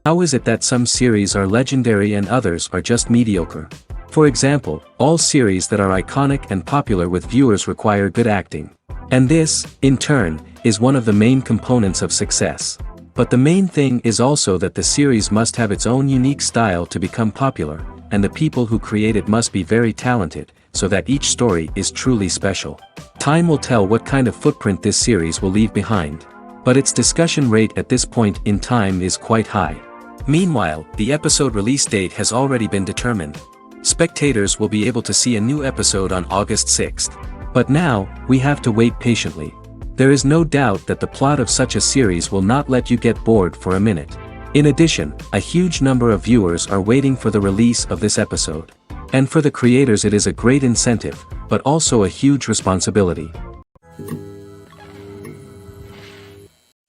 How is it that some series are legendary and others are just mediocre? For example, all series that are iconic and popular with viewers require good acting. And this, in turn, is one of the main components of success. But the main thing is also that the series must have its own unique style to become popular, and the people who create it must be very talented, so that each story is truly special. Time will tell what kind of footprint this series will leave behind. But its discussion rate at this point in time is quite high. Meanwhile, the episode release date has already been determined. Spectators will be able to see a new episode on August 6th. But now, we have to wait patiently. There is no doubt that the plot of such a series will not let you get bored for a minute. In addition, a huge number of viewers are waiting for the release of this episode. And for the creators it is a great incentive, but also a huge responsibility.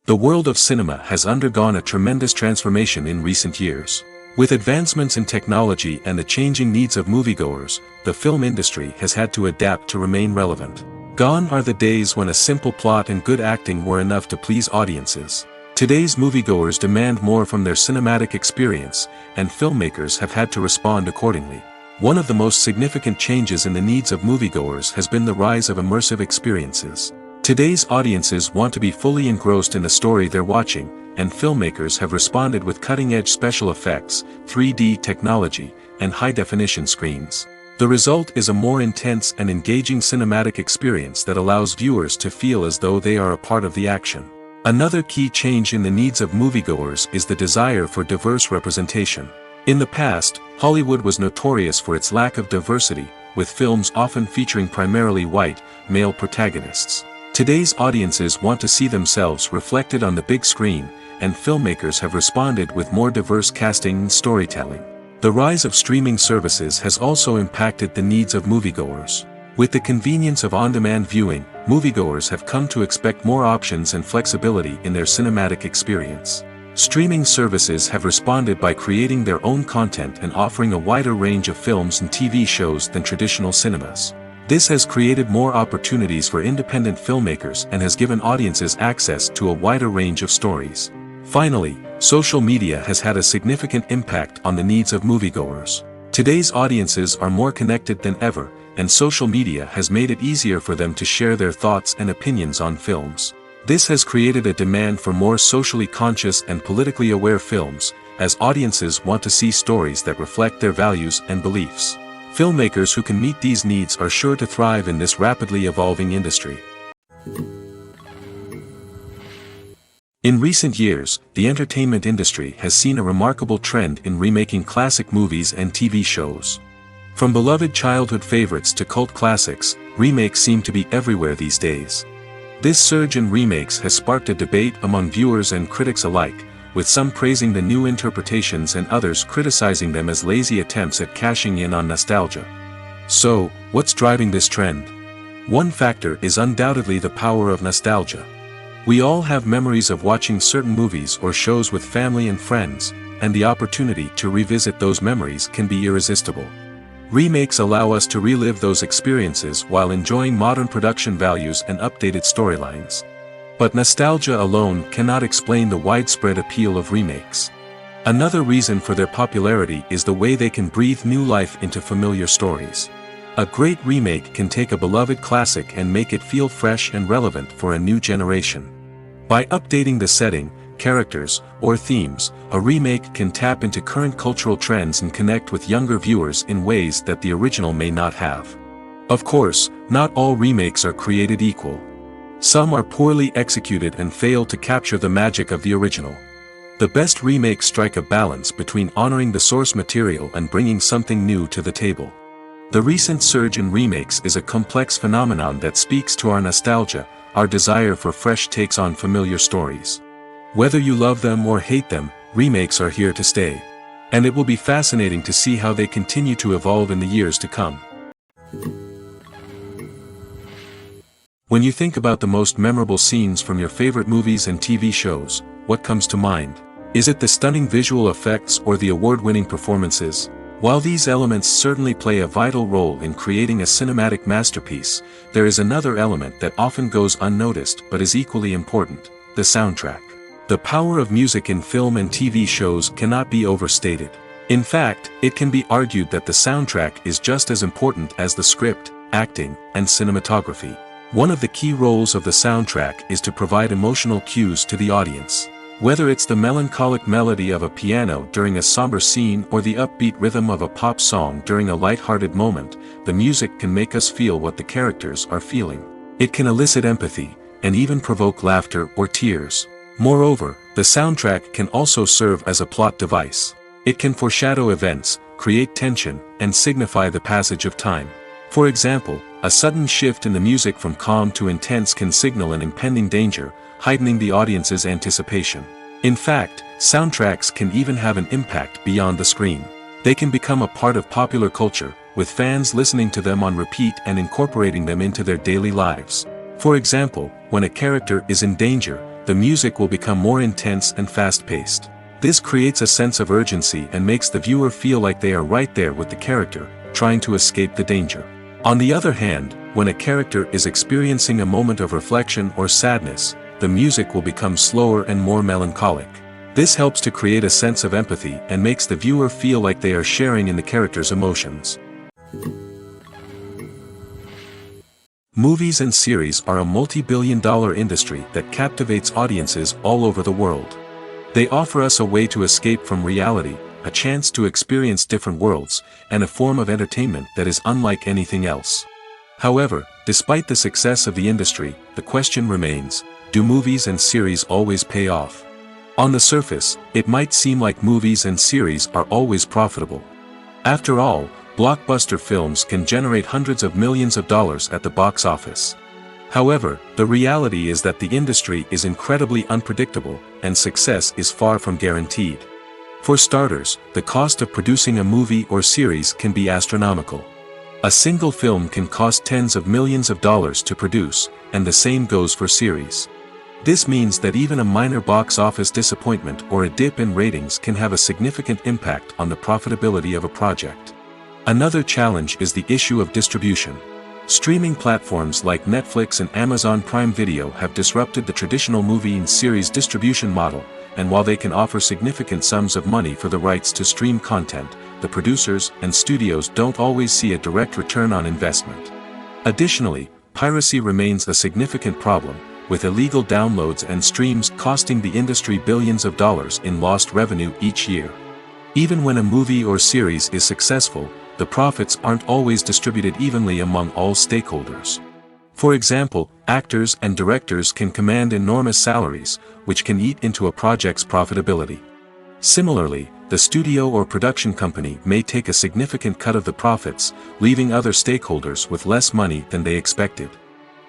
The world of cinema has undergone a tremendous transformation in recent years. With advancements in technology and the changing needs of moviegoers, the film industry has had to adapt to remain relevant. Gone are the days when a simple plot and good acting were enough to please audiences. Today's moviegoers demand more from their cinematic experience, and filmmakers have had to respond accordingly. One of the most significant changes in the needs of moviegoers has been the rise of immersive experiences. Today's audiences want to be fully engrossed in the story they're watching, and filmmakers have responded with cutting-edge special effects, 3D technology, and high-definition screens. The result is a more intense and engaging cinematic experience that allows viewers to feel as though they are a part of the action. Another key change in the needs of moviegoers is the desire for diverse representation. In the past, Hollywood was notorious for its lack of diversity, with films often featuring primarily white, male protagonists. Today's audiences want to see themselves reflected on the big screen, and filmmakers have responded with more diverse casting and storytelling. The rise of streaming services has also impacted the needs of moviegoers. With the convenience of on-demand viewing, moviegoers have come to expect more options and flexibility in their cinematic experience. Streaming services have responded by creating their own content and offering a wider range of films and TV shows than traditional cinemas. This has created more opportunities for independent filmmakers and has given audiences access to a wider range of stories. Finally, social media has had a significant impact on the needs of moviegoers. Today's audiences are more connected than ever, and social media has made it easier for them to share their thoughts and opinions on films. This has created a demand for more socially conscious and politically aware films, as audiences want to see stories that reflect their values and beliefs. Filmmakers who can meet these needs are sure to thrive in this rapidly evolving industry. In recent years, the entertainment industry has seen a remarkable trend in remaking classic movies and TV shows. From beloved childhood favorites to cult classics, remakes seem to be everywhere these days. This surge in remakes has sparked a debate among viewers and critics alike, with some praising the new interpretations and others criticizing them as lazy attempts at cashing in on nostalgia. So, what's driving this trend? One factor is undoubtedly the power of nostalgia. We all have memories of watching certain movies or shows with family and friends, and the opportunity to revisit those memories can be irresistible. Remakes allow us to relive those experiences while enjoying modern production values and updated storylines. But nostalgia alone cannot explain the widespread appeal of remakes. Another reason for their popularity is the way they can breathe new life into familiar stories. A great remake can take a beloved classic and make it feel fresh and relevant for a new generation. By updating the setting, characters, or themes, a remake can tap into current cultural trends and connect with younger viewers in ways that the original may not have. Of course, not all remakes are created equal. Some are poorly executed and fail to capture the magic of the original. The best remakes strike a balance between honoring the source material and bringing something new to the table. The recent surge in remakes is a complex phenomenon that speaks to our nostalgia, our desire for fresh takes on familiar stories. Whether you love them or hate them, remakes are here to stay. And it will be fascinating to see how they continue to evolve in the years to come. When you think about the most memorable scenes from your favorite movies and TV shows, what comes to mind? Is it the stunning visual effects or the award-winning performances? While these elements certainly play a vital role in creating a cinematic masterpiece, there is another element that often goes unnoticed but is equally important: the soundtrack. The power of music in film and TV shows cannot be overstated. In fact, it can be argued that the soundtrack is just as important as the script, acting, and cinematography. One of the key roles of the soundtrack is to provide emotional cues to the audience. Whether it's the melancholic melody of a piano during a somber scene or the upbeat rhythm of a pop song during a light-hearted moment, the music can make us feel what the characters are feeling. It can elicit empathy, and even provoke laughter or tears. Moreover, the soundtrack can also serve as a plot device. It can foreshadow events, create tension, and signify the passage of time. For example, a sudden shift in the music from calm to intense can signal an impending danger, heightening the audience's anticipation. In fact, soundtracks can even have an impact beyond the screen. They can become a part of popular culture, with fans listening to them on repeat and incorporating them into their daily lives. For example, when a character is in danger, the music will become more intense and fast-paced. This creates a sense of urgency and makes the viewer feel like they are right there with the character, trying to escape the danger. On the other hand, when a character is experiencing a moment of reflection or sadness, the music will become slower and more melancholic. This helps to create a sense of empathy and makes the viewer feel like they are sharing in the character's emotions. Movies and series are a multi-billion-dollar industry that captivates audiences all over the world. They offer us a way to escape from reality, a chance to experience different worlds, and a form of entertainment that is unlike anything else. However, despite the success of the industry, the question remains, do movies and series always pay off? On the surface, it might seem like movies and series are always profitable. After all, blockbuster films can generate hundreds of millions of dollars at the box office. However, the reality is that the industry is incredibly unpredictable, and success is far from guaranteed. For starters, the cost of producing a movie or series can be astronomical. A single film can cost tens of millions of dollars to produce, and the same goes for series. This means that even a minor box office disappointment or a dip in ratings can have a significant impact on the profitability of a project. Another challenge is the issue of distribution. Streaming platforms like Netflix and Amazon Prime Video have disrupted the traditional movie and series distribution model, and while they can offer significant sums of money for the rights to stream content, the producers and studios don't always see a direct return on investment. Additionally, piracy remains a significant problem, with illegal downloads and streams costing the industry billions of dollars in lost revenue each year. Even when a movie or series is successful, the profits aren't always distributed evenly among all stakeholders. For example, actors and directors can command enormous salaries, which can eat into a project's profitability. Similarly, the studio or production company may take a significant cut of the profits, leaving other stakeholders with less money than they expected.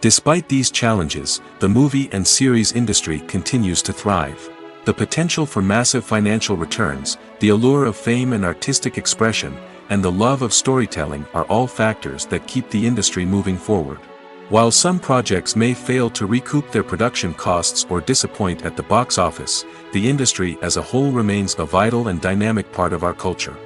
Despite these challenges, the movie and series industry continues to thrive. The potential for massive financial returns, the allure of fame and artistic expression, and the love of storytelling are all factors that keep the industry moving forward. While some projects may fail to recoup their production costs or disappoint at the box office, the industry as a whole remains a vital and dynamic part of our culture.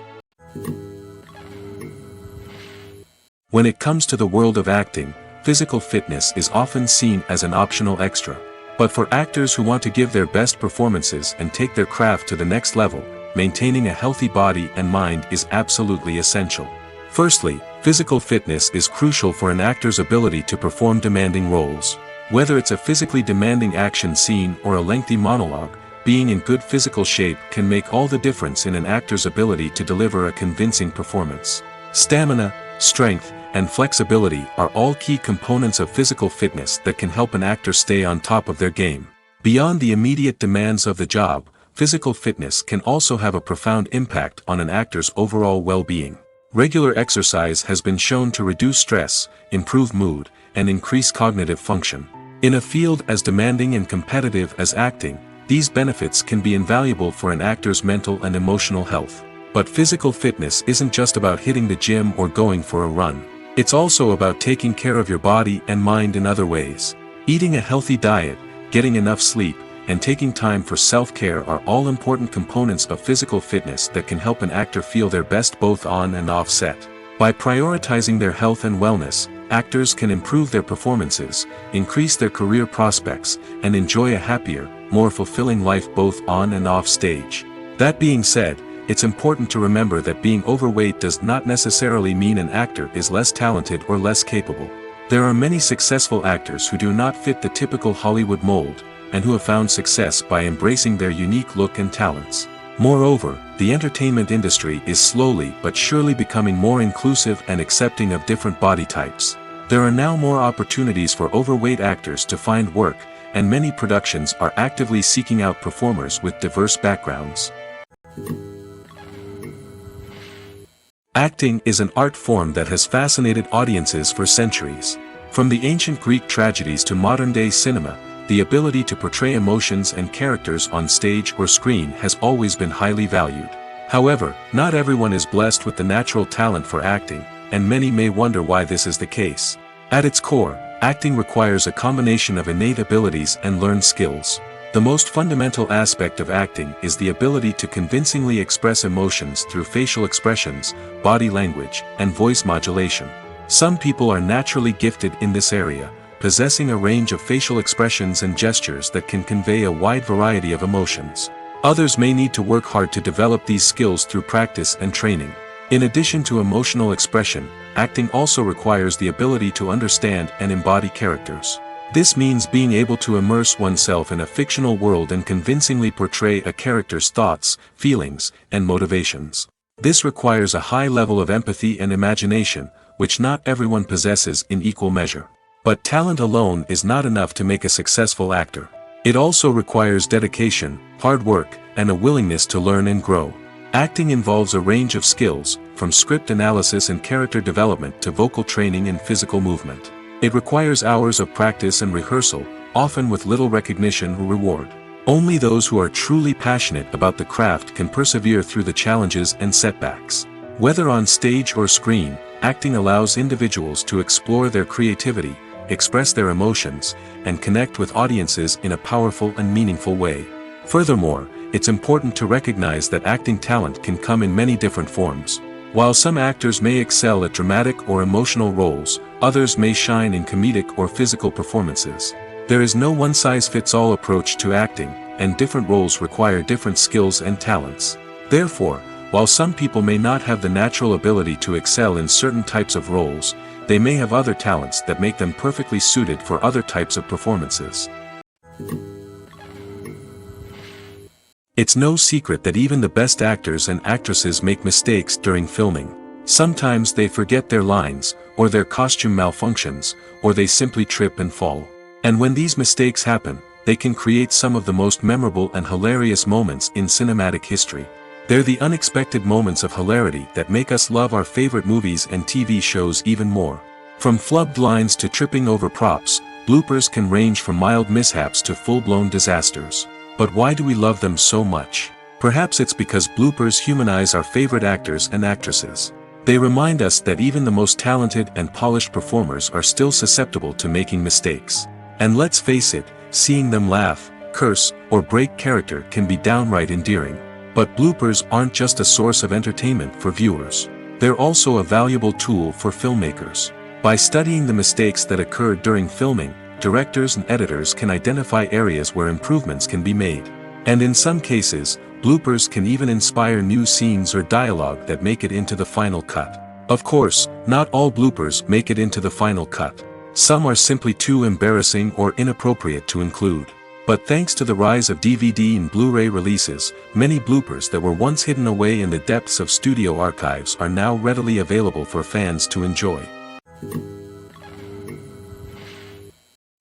When it comes to the world of acting, physical fitness is often seen as an optional extra. But for actors who want to give their best performances and take their craft to the next level, maintaining a healthy body and mind is absolutely essential. Firstly, physical fitness is crucial for an actor's ability to perform demanding roles. Whether it's a physically demanding action scene or a lengthy monologue, being in good physical shape can make all the difference in an actor's ability to deliver a convincing performance. Stamina, strength, and flexibility are all key components of physical fitness that can help an actor stay on top of their game. Beyond the immediate demands of the job, physical fitness can also have a profound impact on an actor's overall well-being. Regular exercise has been shown to reduce stress, improve mood, and increase cognitive function. In a field as demanding and competitive as acting, these benefits can be invaluable for an actor's mental and emotional health. But physical fitness isn't just about hitting the gym or going for a run. It's also about taking care of your body and mind in other ways. Eating a healthy diet, getting enough sleep, and taking time for self-care are all important components of physical fitness that can help an actor feel their best both on and off set. By prioritizing their health and wellness, actors can improve their performances, increase their career prospects, and enjoy a happier, more fulfilling life both on and off stage. That being said, it's important to remember that being overweight does not necessarily mean an actor is less talented or less capable. There are many successful actors who do not fit the typical Hollywood mold, and who have found success by embracing their unique look and talents. Moreover, the entertainment industry is slowly but surely becoming more inclusive and accepting of different body types. There are now more opportunities for overweight actors to find work, and many productions are actively seeking out performers with diverse backgrounds. Acting is an art form that has fascinated audiences for centuries. From the ancient Greek tragedies to modern-day cinema, the ability to portray emotions and characters on stage or screen has always been highly valued. However, not everyone is blessed with the natural talent for acting, and many may wonder why this is the case. At its core, acting requires a combination of innate abilities and learned skills. The most fundamental aspect of acting is the ability to convincingly express emotions through facial expressions, body language, and voice modulation. Some people are naturally gifted in this area, possessing a range of facial expressions and gestures that can convey a wide variety of emotions. Others may need to work hard to develop these skills through practice and training. In addition to emotional expression, acting also requires the ability to understand and embody characters. This means being able to immerse oneself in a fictional world and convincingly portray a character's thoughts, feelings, and motivations. This requires a high level of empathy and imagination, which not everyone possesses in equal measure. But talent alone is not enough to make a successful actor. It also requires dedication, hard work, and a willingness to learn and grow. Acting involves a range of skills, from script analysis and character development to vocal training and physical movement. It requires hours of practice and rehearsal, often with little recognition or reward. Only those who are truly passionate about the craft can persevere through the challenges and setbacks. Whether on stage or screen, acting allows individuals to explore their creativity, express their emotions, and connect with audiences in a powerful and meaningful way. Furthermore, it's important to recognize that acting talent can come in many different forms. While some actors may excel at dramatic or emotional roles, others may shine in comedic or physical performances. There is no one-size-fits-all approach to acting, and different roles require different skills and talents. Therefore, while some people may not have the natural ability to excel in certain types of roles, they may have other talents that make them perfectly suited for other types of performances. It's no secret that even the best actors and actresses make mistakes during filming. Sometimes they forget their lines, or their costume malfunctions, or they simply trip and fall. And when these mistakes happen, they can create some of the most memorable and hilarious moments in cinematic history. They're the unexpected moments of hilarity that make us love our favorite movies and TV shows even more. From flubbed lines to tripping over props, bloopers can range from mild mishaps to full-blown disasters. But why do we love them so much? Perhaps it's because bloopers humanize our favorite actors and actresses. They remind us that even the most talented and polished performers are still susceptible to making mistakes. And let's face it, seeing them laugh, curse, or break character can be downright endearing. But bloopers aren't just a source of entertainment for viewers. They're also a valuable tool for filmmakers. By studying the mistakes that occurred during filming, directors and editors can identify areas where improvements can be made. And in some cases, bloopers can even inspire new scenes or dialogue that make it into the final cut. Of course, not all bloopers make it into the final cut. Some are simply too embarrassing or inappropriate to include. But thanks to the rise of DVD and Blu-ray releases, many bloopers that were once hidden away in the depths of studio archives are now readily available for fans to enjoy.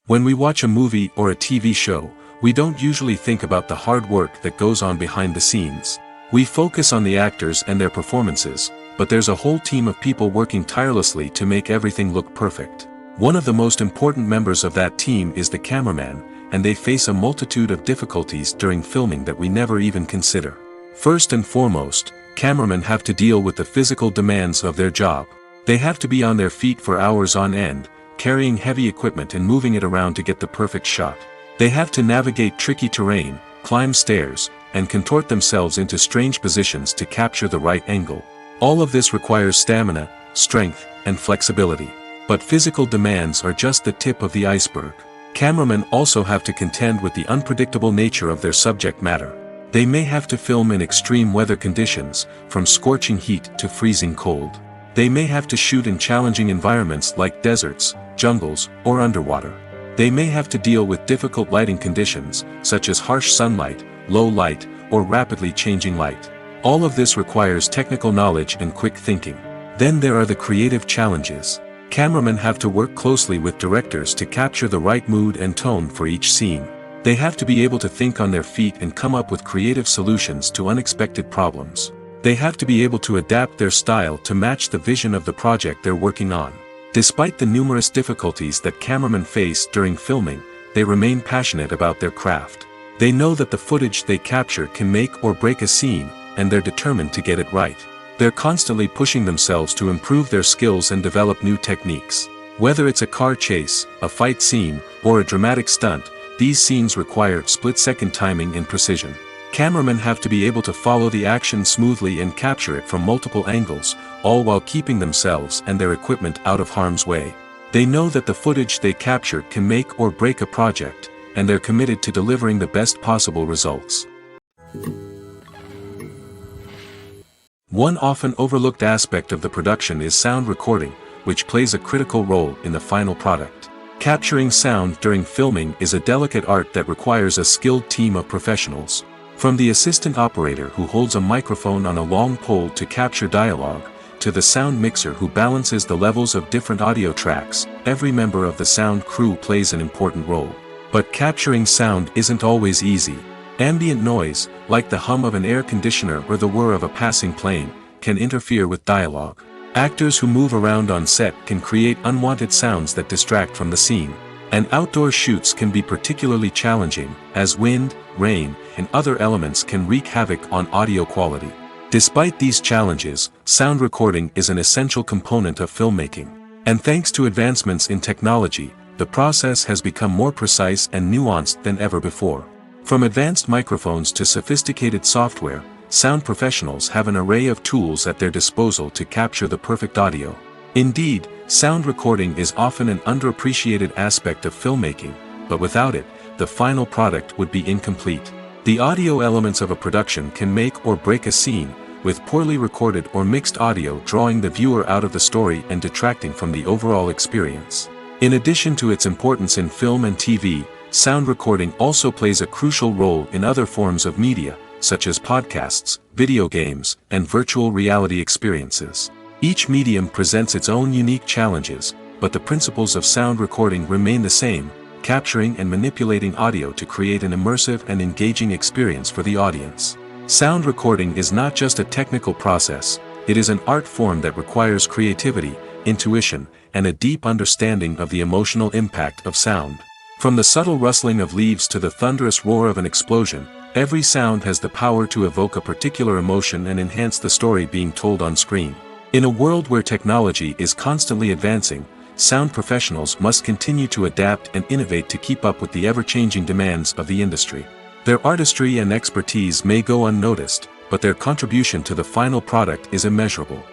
When we watch a movie or a TV show, we don't usually think about the hard work that goes on behind the scenes. We focus on the actors and their performances, but there's a whole team of people working tirelessly to make everything look perfect. One of the most important members of that team is the cameraman, and they face a multitude of difficulties during filming that we never even consider. First and foremost, cameramen have to deal with the physical demands of their job. They have to be on their feet for hours on end, carrying heavy equipment and moving it around to get the perfect shot. They have to navigate tricky terrain, climb stairs, and contort themselves into strange positions to capture the right angle. All of this requires stamina, strength, and flexibility. But physical demands are just the tip of the iceberg. Cameramen also have to contend with the unpredictable nature of their subject matter. They may have to film in extreme weather conditions, from scorching heat to freezing cold. They may have to shoot in challenging environments like deserts, jungles, or underwater. They may have to deal with difficult lighting conditions, such as harsh sunlight, low light, or rapidly changing light. All of this requires technical knowledge and quick thinking. Then there are the creative challenges. Cameramen have to work closely with directors to capture the right mood and tone for each scene. They have to be able to think on their feet and come up with creative solutions to unexpected problems. They have to be able to adapt their style to match the vision of the project they're working on. Despite the numerous difficulties that cameramen face during filming, they remain passionate about their craft. They know that the footage they capture can make or break a scene, and they're determined to get it right. They're constantly pushing themselves to improve their skills and develop new techniques. Whether it's a car chase, a fight scene, or a dramatic stunt, these scenes require split-second timing and precision. Cameramen have to be able to follow the action smoothly and capture it from multiple angles, all while keeping themselves and their equipment out of harm's way. They know that the footage they capture can make or break a project, and they're committed to delivering the best possible results. One often overlooked aspect of the production is sound recording, which plays a critical role in the final product. Capturing sound during filming is a delicate art that requires a skilled team of professionals. From the assistant operator who holds a microphone on a long pole to capture dialogue, to the sound mixer who balances the levels of different audio tracks, every member of the sound crew plays an important role. But capturing sound isn't always easy. Ambient noise, like the hum of an air conditioner or the whir of a passing plane, can interfere with dialogue. Actors who move around on set can create unwanted sounds that distract from the scene. And outdoor shoots can be particularly challenging, as wind, rain, and other elements can wreak havoc on audio quality. Despite these challenges, sound recording is an essential component of filmmaking. And thanks to advancements in technology, the process has become more precise and nuanced than ever before. From advanced microphones to sophisticated software, sound professionals have an array of tools at their disposal to capture the perfect audio. Indeed, sound recording is often an underappreciated aspect of filmmaking, but without it, the final product would be incomplete. The audio elements of a production can make or break a scene, with poorly recorded or mixed audio drawing the viewer out of the story and detracting from the overall experience. In addition to its importance in film and TV, sound recording also plays a crucial role in other forms of media, such as podcasts, video games, and virtual reality experiences. Each medium presents its own unique challenges, but the principles of sound recording remain the same: capturing and manipulating audio to create an immersive and engaging experience for the audience. Sound recording is not just a technical process, it is an art form that requires creativity, intuition, and a deep understanding of the emotional impact of sound. From the subtle rustling of leaves to the thunderous roar of an explosion, every sound has the power to evoke a particular emotion and enhance the story being told on screen. In a world where technology is constantly advancing, sound professionals must continue to adapt and innovate to keep up with the ever-changing demands of the industry. Their artistry and expertise may go unnoticed, but their contribution to the final product is immeasurable.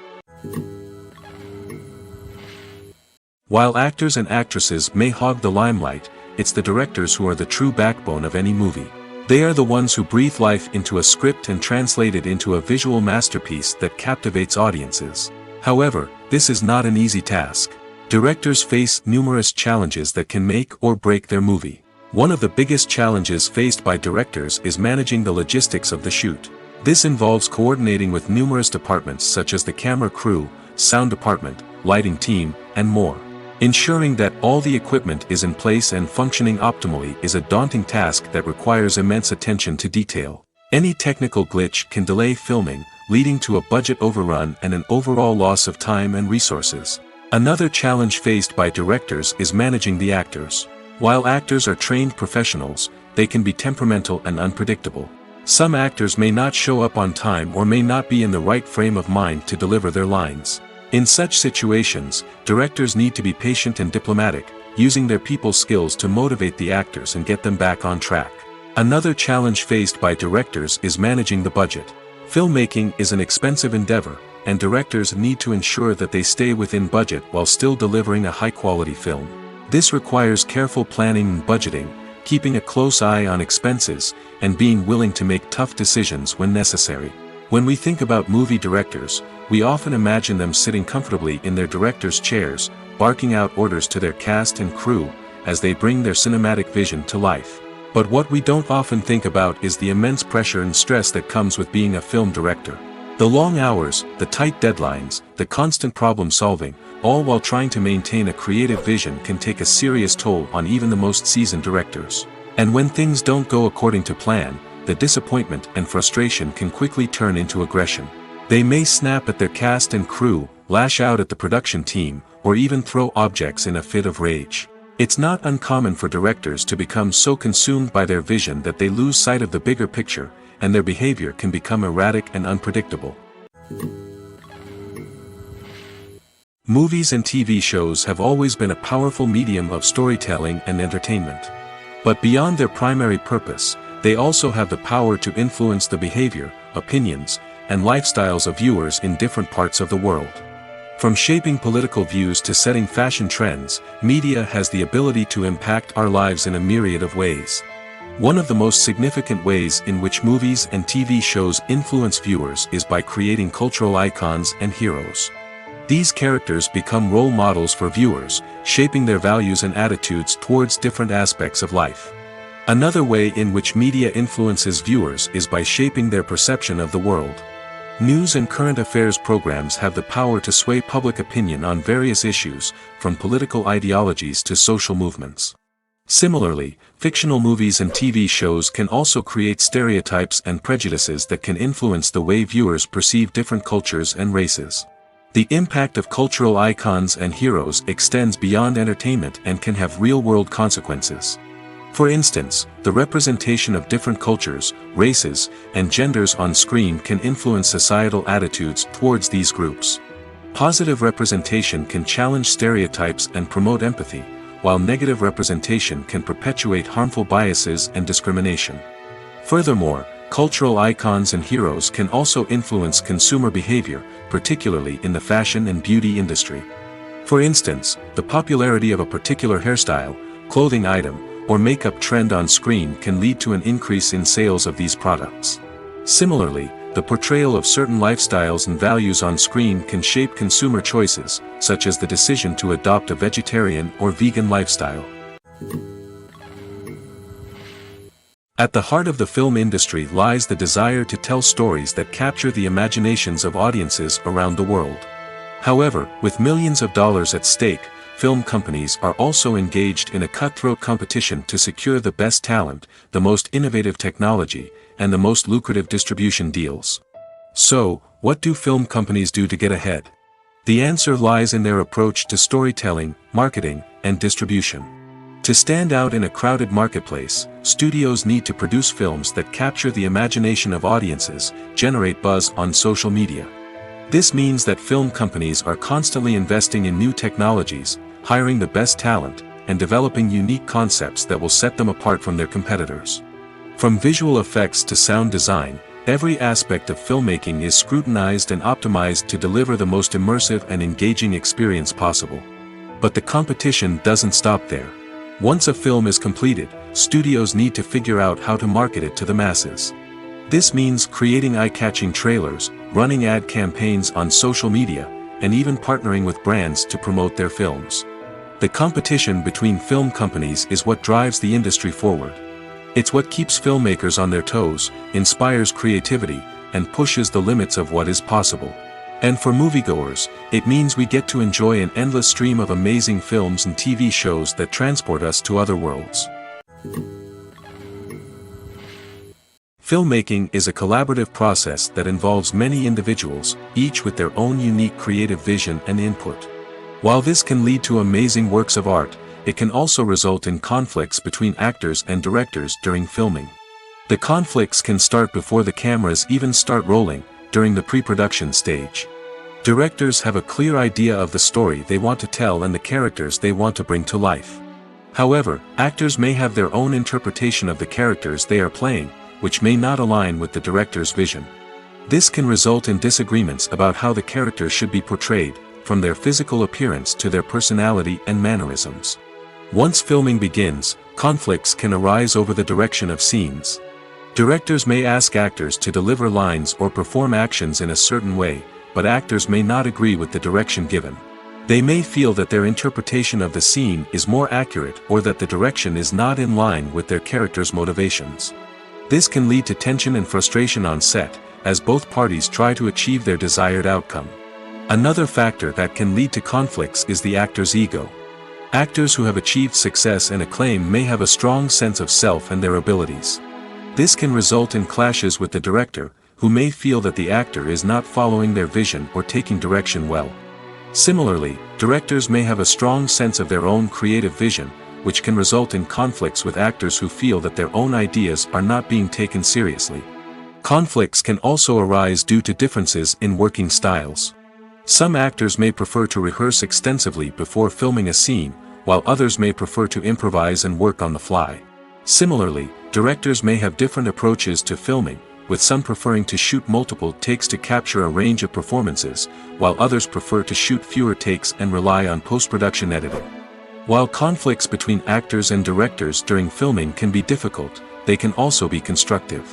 While actors and actresses may hog the limelight, it's the directors who are the true backbone of any movie. They are the ones who breathe life into a script and translate it into a visual masterpiece that captivates audiences. However, this is not an easy task. Directors face numerous challenges that can make or break their movie. One of the biggest challenges faced by directors is managing the logistics of the shoot. This involves coordinating with numerous departments such as the camera crew, sound department, lighting team, and more. Ensuring that all the equipment is in place and functioning optimally is a daunting task that requires immense attention to detail. Any technical glitch can delay filming, leading to a budget overrun and an overall loss of time and resources. Another challenge faced by directors is managing the actors. While actors are trained professionals, they can be temperamental and unpredictable. Some actors may not show up on time or may not be in the right frame of mind to deliver their lines. In such situations, directors need to be patient and diplomatic, using their people skills to motivate the actors and get them back on track. Another challenge faced by directors is managing the budget. Filmmaking is an expensive endeavor, and directors need to ensure that they stay within budget while still delivering a high-quality film. This requires careful planning and budgeting, keeping a close eye on expenses, and being willing to make tough decisions when necessary. When we think about movie directors, we often imagine them sitting comfortably in their director's chairs, barking out orders to their cast and crew, as they bring their cinematic vision to life. But what we don't often think about is the immense pressure and stress that comes with being a film director. The long hours, the tight deadlines, the constant problem solving, all while trying to maintain a creative vision can take a serious toll on even the most seasoned directors. And when things don't go according to plan, the disappointment and frustration can quickly turn into aggression. They may snap at their cast and crew, lash out at the production team, or even throw objects in a fit of rage. It's not uncommon for directors to become so consumed by their vision that they lose sight of the bigger picture, and their behavior can become erratic and unpredictable. Movies and TV shows have always been a powerful medium of storytelling and entertainment. But beyond their primary purpose, they also have the power to influence the behavior, opinions, and lifestyles of viewers in different parts of the world. From shaping political views to setting fashion trends, media has the ability to impact our lives in a myriad of ways. One of the most significant ways in which movies and TV shows influence viewers is by creating cultural icons and heroes. These characters become role models for viewers, shaping their values and attitudes towards different aspects of life. Another way in which media influences viewers is by shaping their perception of the world. News and current affairs programs have the power to sway public opinion on various issues, from political ideologies to social movements. Similarly, fictional movies and TV shows can also create stereotypes and prejudices that can influence the way viewers perceive different cultures and races. The impact of cultural icons and heroes extends beyond entertainment and can have real-world consequences. For instance, the representation of different cultures, races, and genders on screen can influence societal attitudes towards these groups. Positive representation can challenge stereotypes and promote empathy, while negative representation can perpetuate harmful biases and discrimination. Furthermore, cultural icons and heroes can also influence consumer behavior, particularly in the fashion and beauty industry. For instance, the popularity of a particular hairstyle, clothing item, or makeup trend on screen can lead to an increase in sales of these products. Similarly, the portrayal of certain lifestyles and values on screen can shape consumer choices, such as the decision to adopt a vegetarian or vegan lifestyle. At the heart of the film industry lies the desire to tell stories that capture the imaginations of audiences around the world. However, with millions of dollars at stake, film companies are also engaged in a cutthroat competition to secure the best talent, the most innovative technology, and the most lucrative distribution deals. So, what do film companies do to get ahead? The answer lies in their approach to storytelling, marketing, and distribution. To stand out in a crowded marketplace, studios need to produce films that capture the imagination of audiences, generate buzz on social media. This means that film companies are constantly investing in new technologies, hiring the best talent, and developing unique concepts that will set them apart from their competitors. From visual effects to sound design, every aspect of filmmaking is scrutinized and optimized to deliver the most immersive and engaging experience possible. But the competition doesn't stop there. Once a film is completed, studios need to figure out how to market it to the masses. This means creating eye-catching trailers, running ad campaigns on social media, and even partnering with brands to promote their films. The competition between film companies is what drives the industry forward. It's what keeps filmmakers on their toes, inspires creativity, and pushes the limits of what is possible. And for moviegoers, it means we get to enjoy an endless stream of amazing films and TV shows that transport us to other worlds. Filmmaking is a collaborative process that involves many individuals, each with their own unique creative vision and input. While this can lead to amazing works of art, it can also result in conflicts between actors and directors during filming. The conflicts can start before the cameras even start rolling, during the pre-production stage. Directors have a clear idea of the story they want to tell and the characters they want to bring to life. However, actors may have their own interpretation of the characters they are playing, which may not align with the director's vision. This can result in disagreements about how the characters should be portrayed, from their physical appearance to their personality and mannerisms. Once filming begins, conflicts can arise over the direction of scenes. Directors may ask actors to deliver lines or perform actions in a certain way, but actors may not agree with the direction given. They may feel that their interpretation of the scene is more accurate or that the direction is not in line with their character's motivations. This can lead to tension and frustration on set, as both parties try to achieve their desired outcome. Another factor that can lead to conflicts is the actor's ego. Actors who have achieved success and acclaim may have a strong sense of self and their abilities. This can result in clashes with the director, who may feel that the actor is not following their vision or taking direction well. Similarly, directors may have a strong sense of their own creative vision, which can result in conflicts with actors who feel that their own ideas are not being taken seriously. Conflicts can also arise due to differences in working styles. Some actors may prefer to rehearse extensively before filming a scene, while others may prefer to improvise and work on the fly. Similarly, directors may have different approaches to filming, with some preferring to shoot multiple takes to capture a range of performances, while others prefer to shoot fewer takes and rely on post-production editing. While conflicts between actors and directors during filming can be difficult, they can also be constructive.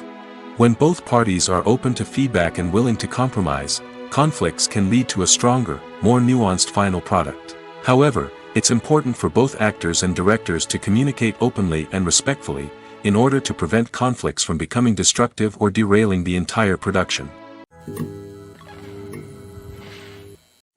When both parties are open to feedback and willing to compromise, conflicts can lead to a stronger, more nuanced final product. However, it's important for both actors and directors to communicate openly and respectfully, in order to prevent conflicts from becoming destructive or derailing the entire production.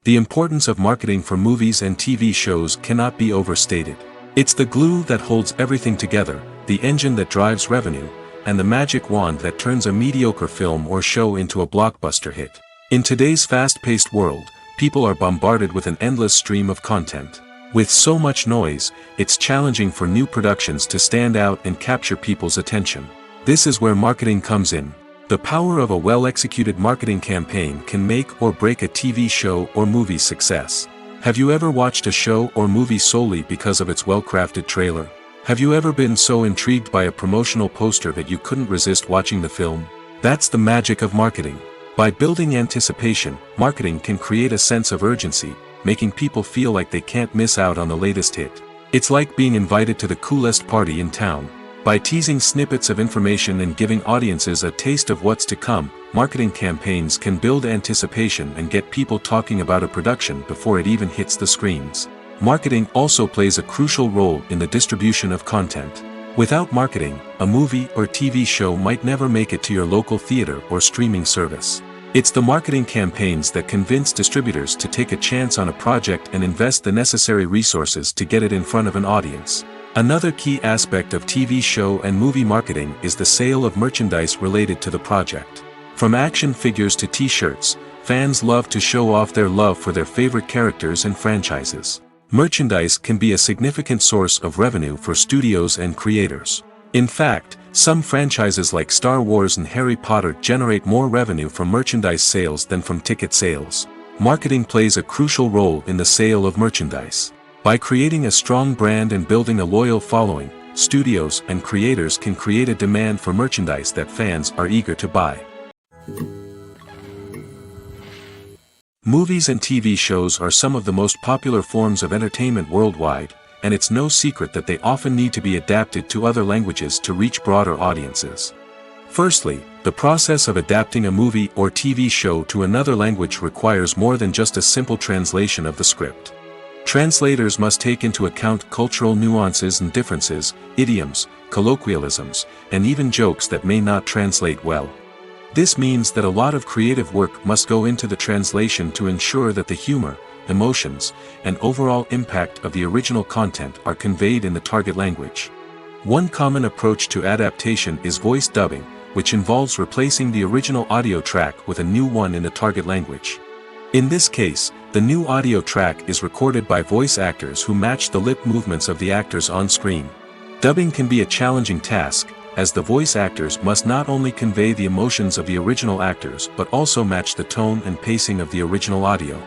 The importance of marketing for movies and TV shows cannot be overstated. It's the glue that holds everything together, the engine that drives revenue, and the magic wand that turns a mediocre film or show into a blockbuster hit. In today's fast-paced world, people are bombarded with an endless stream of content. With so much noise, it's challenging for new productions to stand out and capture people's attention. This is where marketing comes in. The power of a well-executed marketing campaign can make or break a TV show or movie's success. Have you ever watched a show or movie solely because of its well-crafted trailer? Have you ever been so intrigued by a promotional poster that you couldn't resist watching the film? That's the magic of marketing. By building anticipation, marketing can create a sense of urgency, making people feel like they can't miss out on the latest hit. It's like being invited to the coolest party in town. By teasing snippets of information and giving audiences a taste of what's to come, marketing campaigns can build anticipation and get people talking about a production before it even hits the screens. Marketing also plays a crucial role in the distribution of content. Without marketing, a movie or TV show might never make it to your local theater or streaming service. It's the marketing campaigns that convince distributors to take a chance on a project and invest the necessary resources to get it in front of an audience. Another key aspect of TV show and movie marketing is the sale of merchandise related to the project. From action figures to t-shirts, fans love to show off their love for their favorite characters and franchises. Merchandise can be a significant source of revenue for studios and creators. In fact, some franchises like Star Wars and Harry Potter generate more revenue from merchandise sales than from ticket sales. Marketing plays a crucial role in the sale of merchandise. By creating a strong brand and building a loyal following, studios and creators can create a demand for merchandise that fans are eager to buy. Movies and TV shows are some of the most popular forms of entertainment worldwide, and it's no secret that they often need to be adapted to other languages to reach broader audiences. Firstly, the process of adapting a movie or TV show to another language requires more than just a simple translation of the script. Translators must take into account cultural nuances and differences, idioms, colloquialisms, and even jokes that may not translate well. This means that a lot of creative work must go into the translation to ensure that the humor, emotions, and overall impact of the original content are conveyed in the target language. One common approach to adaptation is voice dubbing, which involves replacing the original audio track with a new one in the target language. In this case, the new audio track is recorded by voice actors who match the lip movements of the actors on screen. Dubbing can be a challenging task, as the voice actors must not only convey the emotions of the original actors but also match the tone and pacing of the original audio.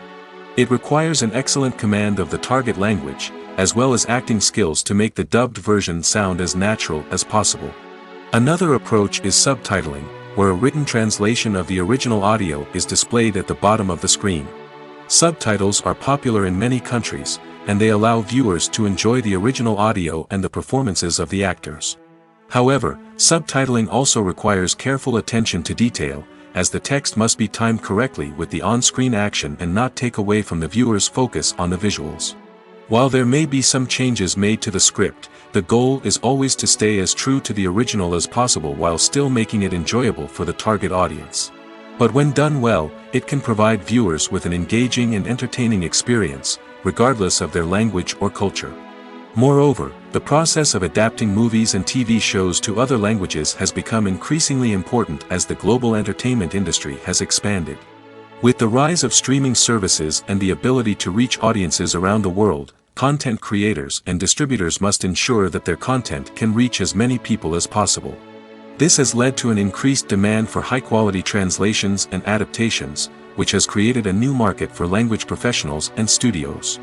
It requires an excellent command of the target language, as well as acting skills to make the dubbed version sound as natural as possible. Another approach is subtitling, where a written translation of the original audio is displayed at the bottom of the screen. Subtitles are popular in many countries, and they allow viewers to enjoy the original audio and the performances of the actors. However, subtitling also requires careful attention to detail, as the text must be timed correctly with the on-screen action and not take away from the viewer's focus on the visuals. While there may be some changes made to the script, the goal is always to stay as true to the original as possible while still making it enjoyable for the target audience. But when done well, it can provide viewers with an engaging and entertaining experience, regardless of their language or culture. Moreover, the process of adapting movies and TV shows to other languages has become increasingly important as the global entertainment industry has expanded. With the rise of streaming services and the ability to reach audiences around the world, content creators and distributors must ensure that their content can reach as many people as possible. This has led to an increased demand for high-quality translations and adaptations, which has created a new market for language professionals and studios.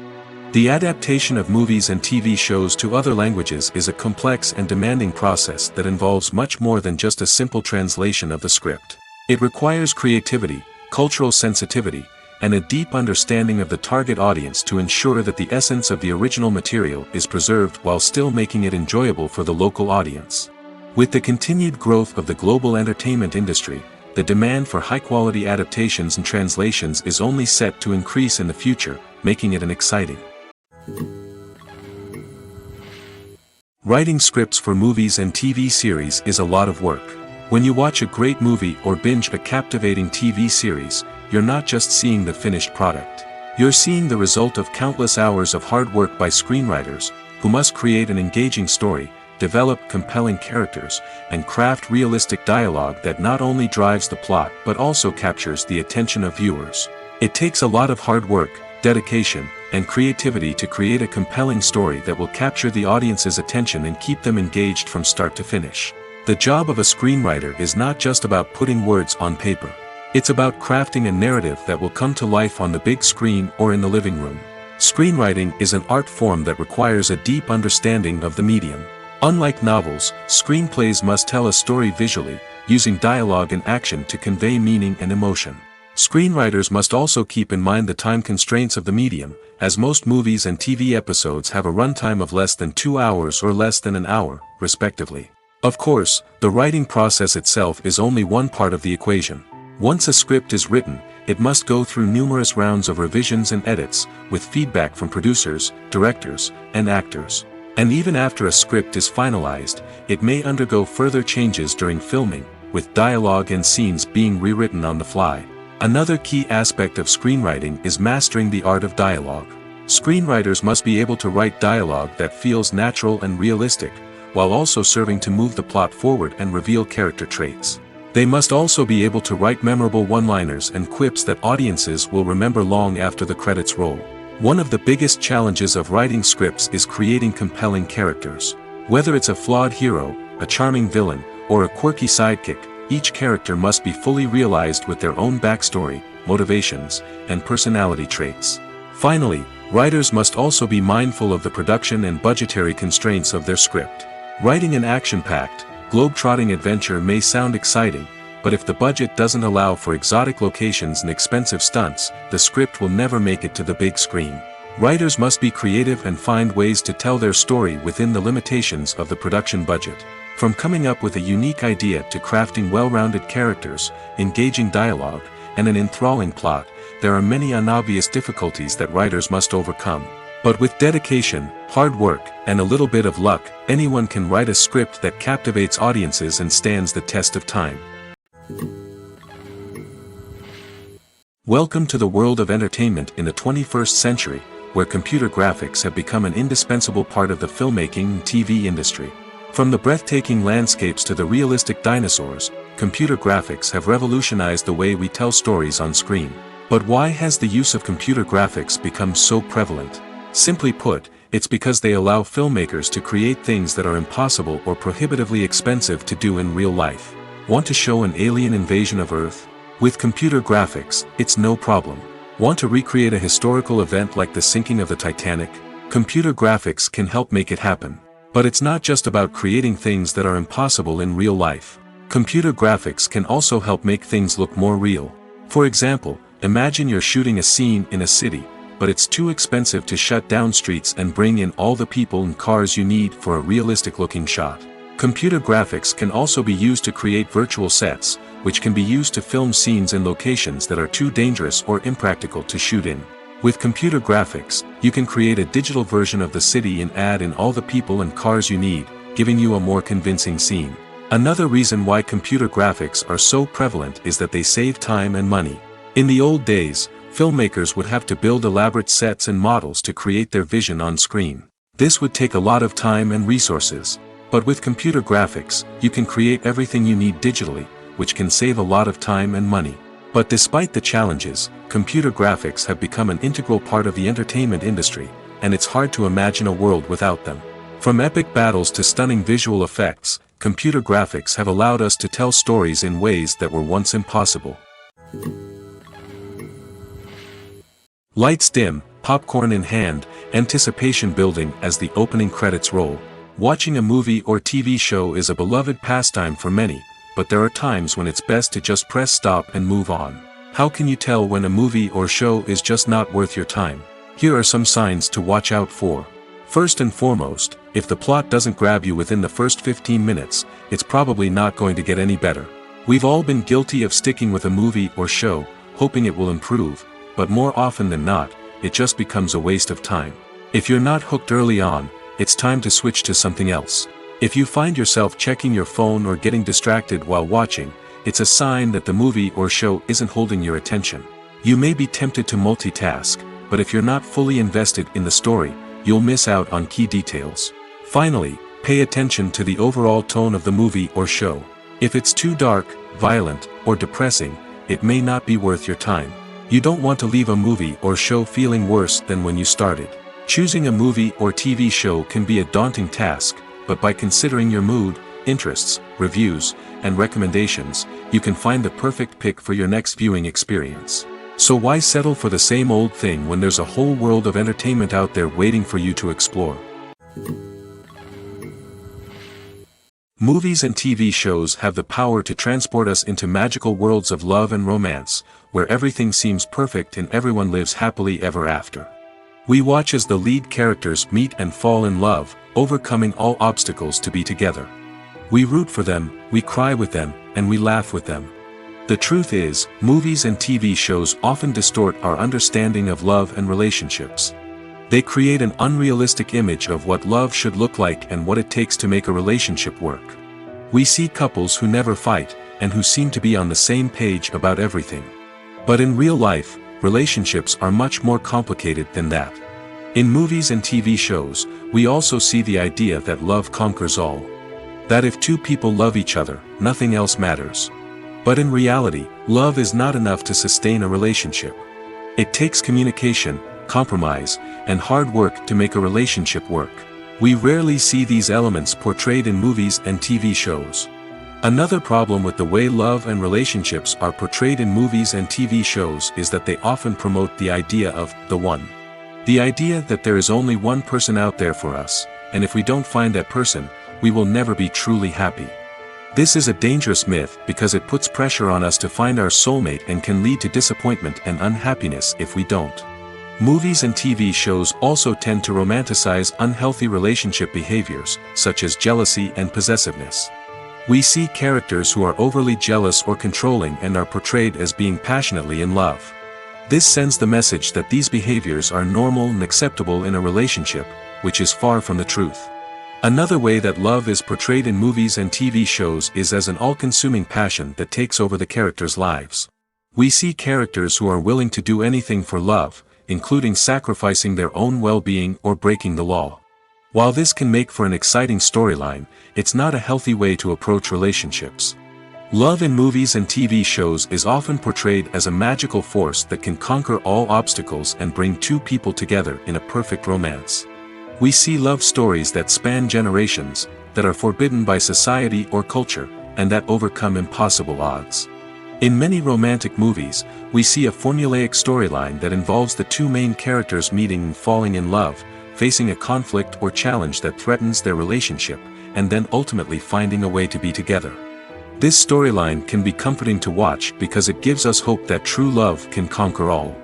The adaptation of movies and TV shows to other languages is a complex and demanding process that involves much more than just a simple translation of the script. It requires creativity, cultural sensitivity, and a deep understanding of the target audience to ensure that the essence of the original material is preserved while still making it enjoyable for the local audience. With the continued growth of the global entertainment industry, the demand for high-quality adaptations and translations is only set to increase in the future, making it an exciting. Writing scripts for movies and TV series is a lot of work. When you watch a great movie or binge a captivating TV series, you're not just seeing the finished product. You're seeing the result of countless hours of hard work by screenwriters, who must create an engaging story, develop compelling characters, and craft realistic dialogue that not only drives the plot but also captures the attention of viewers. It takes a lot of hard work, dedication, and creativity to create a compelling story that will capture the audience's attention and keep them engaged from start to finish. The job of a screenwriter is not just about putting words on paper. It's about crafting a narrative that will come to life on the big screen or in the living room. Screenwriting is an art form that requires a deep understanding of the medium. Unlike novels, screenplays must tell a story visually, using dialogue and action to convey meaning and emotion. Screenwriters must also keep in mind the time constraints of the medium, as most movies and TV episodes have a runtime of less than 2 hours or less than an hour, respectively. Of course, the writing process itself is only one part of the equation. Once a script is written, it must go through numerous rounds of revisions and edits, with feedback from producers, directors, and actors. And even after a script is finalized, it may undergo further changes during filming, with dialogue and scenes being rewritten on the fly. Another key aspect of screenwriting is mastering the art of dialogue. Screenwriters must be able to write dialogue that feels natural and realistic, while also serving to move the plot forward and reveal character traits. They must also be able to write memorable one-liners and quips that audiences will remember long after the credits roll. One of the biggest challenges of writing scripts is creating compelling characters. Whether it's a flawed hero, a charming villain, or a quirky sidekick, each character must be fully realized with their own backstory, motivations, and personality traits. Finally, writers must also be mindful of the production and budgetary constraints of their script. Writing an action-packed, globe-trotting adventure may sound exciting, but if the budget doesn't allow for exotic locations and expensive stunts, the script will never make it to the big screen. Writers must be creative and find ways to tell their story within the limitations of the production budget. From coming up with a unique idea to crafting well-rounded characters, engaging dialogue, and an enthralling plot, there are many unobvious difficulties that writers must overcome. But with dedication, hard work, and a little bit of luck, anyone can write a script that captivates audiences and stands the test of time. Welcome to the world of entertainment in the 21st century, where computer graphics have become an indispensable part of the filmmaking and TV industry. From the breathtaking landscapes to the realistic dinosaurs, computer graphics have revolutionized the way we tell stories on screen. But why has the use of computer graphics become so prevalent? Simply put, it's because they allow filmmakers to create things that are impossible or prohibitively expensive to do in real life. Want to show an alien invasion of Earth? With computer graphics, it's no problem. Want to recreate a historical event like the sinking of the Titanic? Computer graphics can help make it happen. But it's not just about creating things that are impossible in real life. Computer graphics can also help make things look more real. For example, imagine you're shooting a scene in a city, but it's too expensive to shut down streets and bring in all the people and cars you need for a realistic-looking shot. Computer graphics can also be used to create virtual sets, which can be used to film scenes in locations that are too dangerous or impractical to shoot in. With computer graphics, you can create a digital version of the city and add in all the people and cars you need, giving you a more convincing scene. Another reason why computer graphics are so prevalent is that they save time and money. In the old days, filmmakers would have to build elaborate sets and models to create their vision on screen. This would take a lot of time and resources. But with computer graphics, you can create everything you need digitally, which can save a lot of time and money. But despite the challenges, computer graphics have become an integral part of the entertainment industry, and it's hard to imagine a world without them. From epic battles to stunning visual effects, computer graphics have allowed us to tell stories in ways that were once impossible. Lights dim, popcorn in hand, anticipation building as the opening credits roll. Watching a movie or TV show is a beloved pastime for many, but there are times when it's best to just press stop and move on. How can you tell when a movie or show is just not worth your time? Here are some signs to watch out for. First and foremost, if the plot doesn't grab you within the first 15 minutes, it's probably not going to get any better. We've all been guilty of sticking with a movie or show, hoping it will improve, but more often than not, it just becomes a waste of time. If you're not hooked early on, it's time to switch to something else. If you find yourself checking your phone or getting distracted while watching, it's a sign that the movie or show isn't holding your attention. You may be tempted to multitask, but if you're not fully invested in the story, you'll miss out on key details. Finally, pay attention to the overall tone of the movie or show. If it's too dark, violent, or depressing, it may not be worth your time. You don't want to leave a movie or show feeling worse than when you started. Choosing a movie or TV show can be a daunting task, but by considering your mood, interests, reviews, and recommendations, you can find the perfect pick for your next viewing experience. So why settle for the same old thing when there's a whole world of entertainment out there waiting for you to explore? Movies and TV shows have the power to transport us into magical worlds of love and romance, where everything seems perfect and everyone lives happily ever after. We watch as the lead characters meet and fall in love, overcoming all obstacles to be together. We root for them, we cry with them, and we laugh with them. The truth is, movies and TV shows often distort our understanding of love and relationships. They create an unrealistic image of what love should look like and what it takes to make a relationship work. We see couples who never fight, and who seem to be on the same page about everything. But in real life, relationships are much more complicated than that. In movies and TV shows, we also see the idea that love conquers all. That if two people love each other, nothing else matters. But in reality, love is not enough to sustain a relationship. It takes communication, compromise, and hard work to make a relationship work. We rarely see these elements portrayed in movies and TV shows. Another problem with the way love and relationships are portrayed in movies and TV shows is that they often promote the idea of the one. The idea that there is only one person out there for us, and if we don't find that person, we will never be truly happy. This is a dangerous myth because it puts pressure on us to find our soulmate and can lead to disappointment and unhappiness if we don't. Movies and TV shows also tend to romanticize unhealthy relationship behaviors, such as jealousy and possessiveness. We see characters who are overly jealous or controlling and are portrayed as being passionately in love. This sends the message that these behaviors are normal and acceptable in a relationship, which is far from the truth. Another way that love is portrayed in movies and TV shows is as an all-consuming passion that takes over the characters' lives. We see characters who are willing to do anything for love, including sacrificing their own well-being or breaking the law. While this can make for an exciting storyline, it's not a healthy way to approach relationships. Love in movies and TV shows is often portrayed as a magical force that can conquer all obstacles and bring two people together in a perfect romance. We see love stories that span generations, that are forbidden by society or culture, and that overcome impossible odds. In many romantic movies, we see a formulaic storyline that involves the two main characters meeting and falling in love, facing a conflict or challenge that threatens their relationship, and then ultimately finding a way to be together. This storyline can be comforting to watch because it gives us hope that true love can conquer all.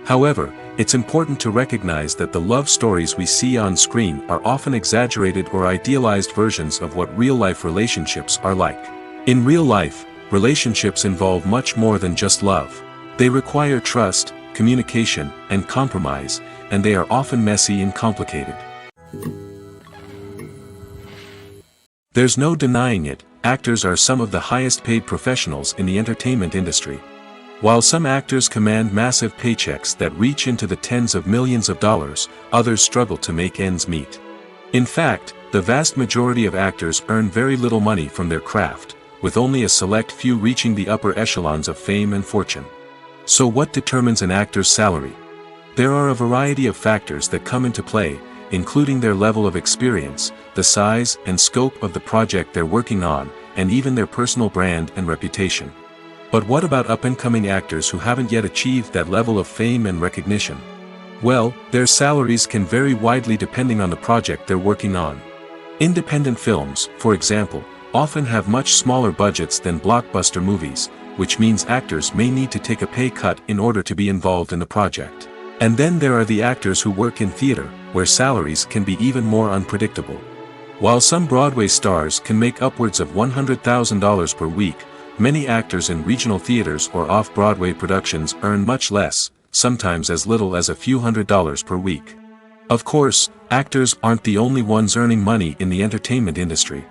However, it's important to recognize that the love stories we see on screen are often exaggerated or idealized versions of what real-life relationships are like. In real life, relationships involve much more than just love. They require trust, communication, and compromise, and they are often messy and complicated. There's no denying it, actors are some of the highest-paid professionals in the entertainment industry. While some actors command massive paychecks that reach into the tens of millions of dollars, others struggle to make ends meet. In fact, the vast majority of actors earn very little money from their craft, with only a select few reaching the upper echelons of fame and fortune. So what determines an actor's salary? There are a variety of factors that come into play, including their level of experience, the size and scope of the project they're working on, and even their personal brand and reputation. But what about up-and-coming actors who haven't yet achieved that level of fame and recognition? Well, their salaries can vary widely depending on the project they're working on. Independent films, for example, often have much smaller budgets than blockbuster movies, which means actors may need to take a pay cut in order to be involved in the project. And then there are the actors who work in theater, where salaries can be even more unpredictable. While some Broadway stars can make upwards of $100,000 per week, many actors in regional theaters or off-Broadway productions earn much less, sometimes as little as a few $100s per week. Of course, actors aren't the only ones earning money in the entertainment industry.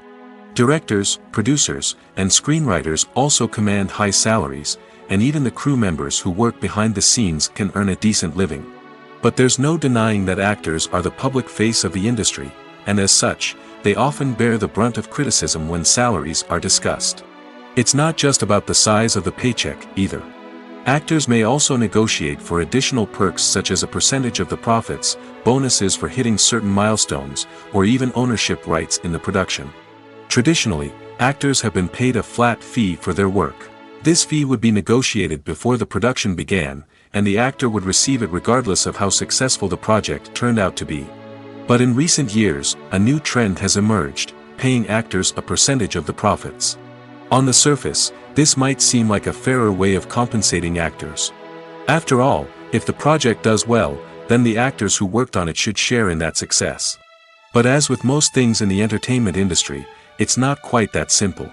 Directors, producers, and screenwriters also command high salaries, and even the crew members who work behind the scenes can earn a decent living. But there's no denying that actors are the public face of the industry, and as such, they often bear the brunt of criticism when salaries are discussed. It's not just about the size of the paycheck, either. Actors may also negotiate for additional perks such as a percentage of the profits, bonuses for hitting certain milestones, or even ownership rights in the production. Traditionally, actors have been paid a flat fee for their work. This fee would be negotiated before the production began, and the actor would receive it regardless of how successful the project turned out to be. But in recent years, a new trend has emerged, paying actors a percentage of the profits. On the surface, this might seem like a fairer way of compensating actors. After all, if the project does well, then the actors who worked on it should share in that success. But as with most things in the entertainment industry, it's not quite that simple.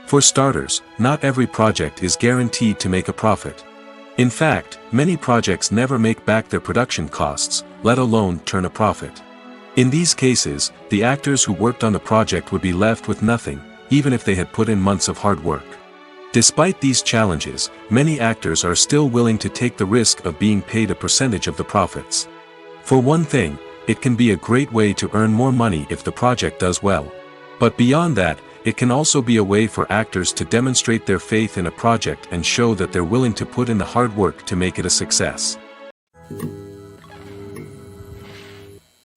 For starters, not every project is guaranteed to make a profit. In fact, many projects never make back their production costs, let alone turn a profit. In these cases, the actors who worked on the project would be left with nothing, even if they had put in months of hard work. Despite these challenges, many actors are still willing to take the risk of being paid a percentage of the profits. For one thing, it can be a great way to earn more money if the project does well. But beyond that, it can also be a way for actors to demonstrate their faith in a project and show that they're willing to put in the hard work to make it a success.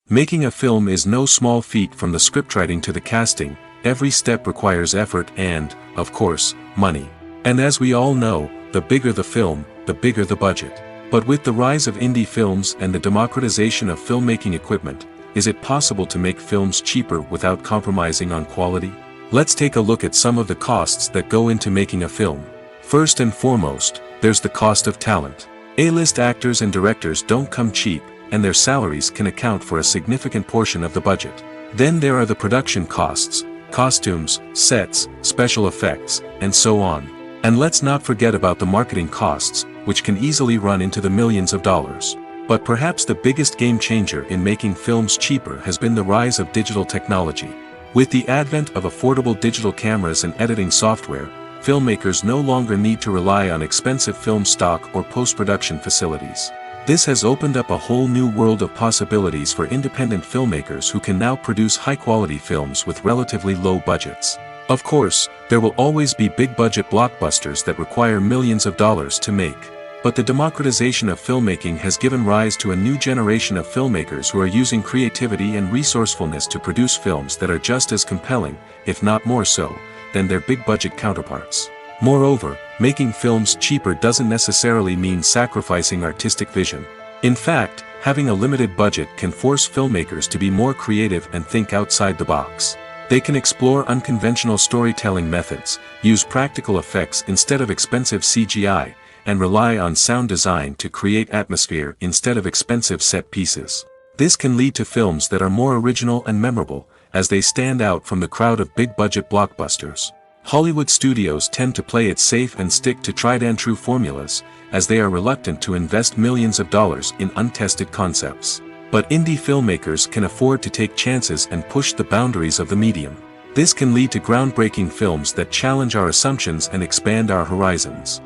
Making a film is no small feat. From the scriptwriting to the casting, every step requires effort and, of course, money. And as we all know, the bigger the film, the bigger the budget. But with the rise of indie films and the democratization of filmmaking equipment, is it possible to make films cheaper without compromising on quality? Let's take a look at some of the costs that go into making a film. First and foremost, there's the cost of talent. A-list actors and directors don't come cheap, and their salaries can account for a significant portion of the budget. Then there are the production costs, costumes, sets, special effects, and so on. And let's not forget about the marketing costs, which can easily run into the millions of dollars. But perhaps the biggest game changer in making films cheaper has been the rise of digital technology. With the advent of affordable digital cameras and editing software, filmmakers no longer need to rely on expensive film stock or post-production facilities. This has opened up a whole new world of possibilities for independent filmmakers who can now produce high-quality films with relatively low budgets. Of course, there will always be big-budget blockbusters that require millions of dollars to make. But the democratization of filmmaking has given rise to a new generation of filmmakers who are using creativity and resourcefulness to produce films that are just as compelling, if not more so, than their big-budget counterparts. Moreover, making films cheaper doesn't necessarily mean sacrificing artistic vision. In fact, having a limited budget can force filmmakers to be more creative and think outside the box. They can explore unconventional storytelling methods, use practical effects instead of expensive CGI, and rely on sound design to create atmosphere instead of expensive set pieces. This can lead to films that are more original and memorable, as they stand out from the crowd of big-budget blockbusters. Hollywood studios tend to play it safe and stick to tried-and-true formulas, as they are reluctant to invest millions of dollars in untested concepts. But indie filmmakers can afford to take chances and push the boundaries of the medium. This can lead to groundbreaking films that challenge our assumptions and expand our horizons.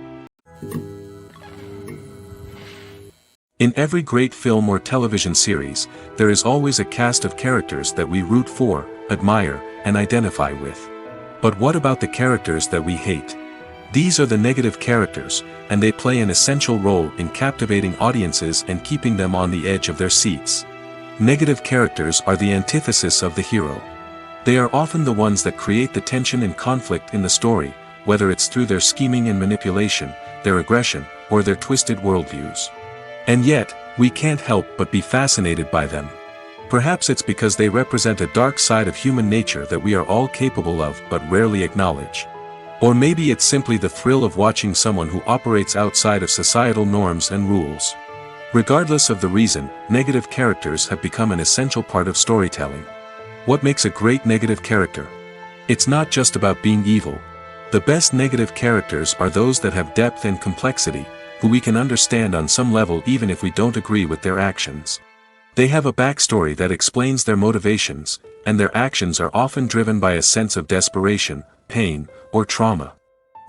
In every great film or television series, there is always a cast of characters that we root for, admire, and identify with. But what about the characters that we hate? These are the negative characters, and they play an essential role in captivating audiences and keeping them on the edge of their seats. Negative characters are the antithesis of the hero. They are often the ones that create the tension and conflict in the story, whether it's through their scheming and manipulation, their aggression, or their twisted worldviews. And yet, we can't help but be fascinated by them. Perhaps it's because they represent a dark side of human nature that we are all capable of but rarely acknowledge. Or maybe it's simply the thrill of watching someone who operates outside of societal norms and rules. Regardless of the reason, negative characters have become an essential part of storytelling. What makes a great negative character? It's not just about being evil. The best negative characters are those that have depth and complexity, who we can understand on some level even if we don't agree with their actions. They have a backstory that explains their motivations, and their actions are often driven by a sense of desperation, pain, or trauma.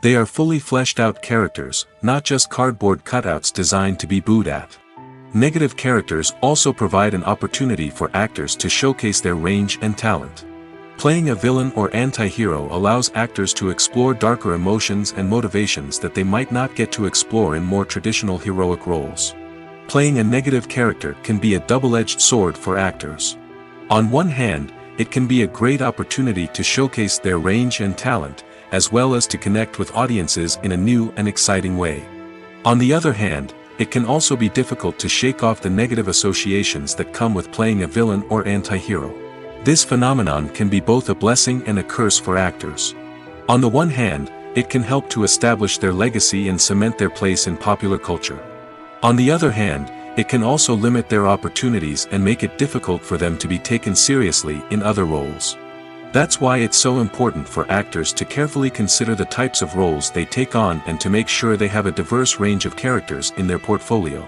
They are fully fleshed out characters, not just cardboard cutouts designed to be booed at. Negative characters also provide an opportunity for actors to showcase their range and talent. Playing a villain or anti-hero allows actors to explore darker emotions and motivations that they might not get to explore in more traditional heroic roles. Playing a negative character can be a double-edged sword for actors. On one hand, it can be a great opportunity to showcase their range and talent, as well as to connect with audiences in a new and exciting way. On the other hand, it can also be difficult to shake off the negative associations that come with playing a villain or anti-hero. This phenomenon can be both a blessing and a curse for actors. On the one hand, it can help to establish their legacy and cement their place in popular culture. On the other hand, it can also limit their opportunities and make it difficult for them to be taken seriously in other roles. That's why it's so important for actors to carefully consider the types of roles they take on and to make sure they have a diverse range of characters in their portfolio.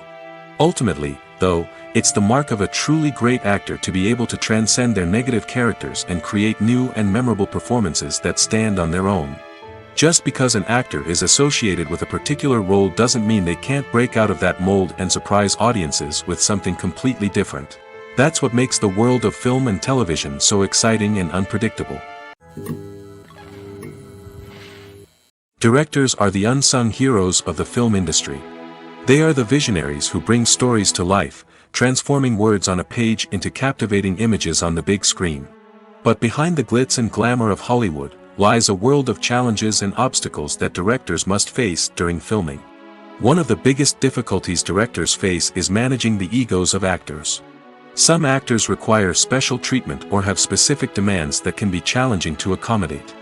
Ultimately, though, it's the mark of a truly great actor to be able to transcend their negative characters and create new and memorable performances that stand on their own. Just because an actor is associated with a particular role doesn't mean they can't break out of that mold and surprise audiences with something completely different. That's what makes the world of film and television so exciting and unpredictable. Directors are the unsung heroes of the film industry. They are the visionaries who bring stories to life, transforming words on a page into captivating images on the big screen. But behind the glitz and glamour of Hollywood lies a world of challenges and obstacles that directors must face during filming. One of the biggest difficulties directors face is managing the egos of actors. Some actors require special treatment or have specific demands that can be challenging to accommodate.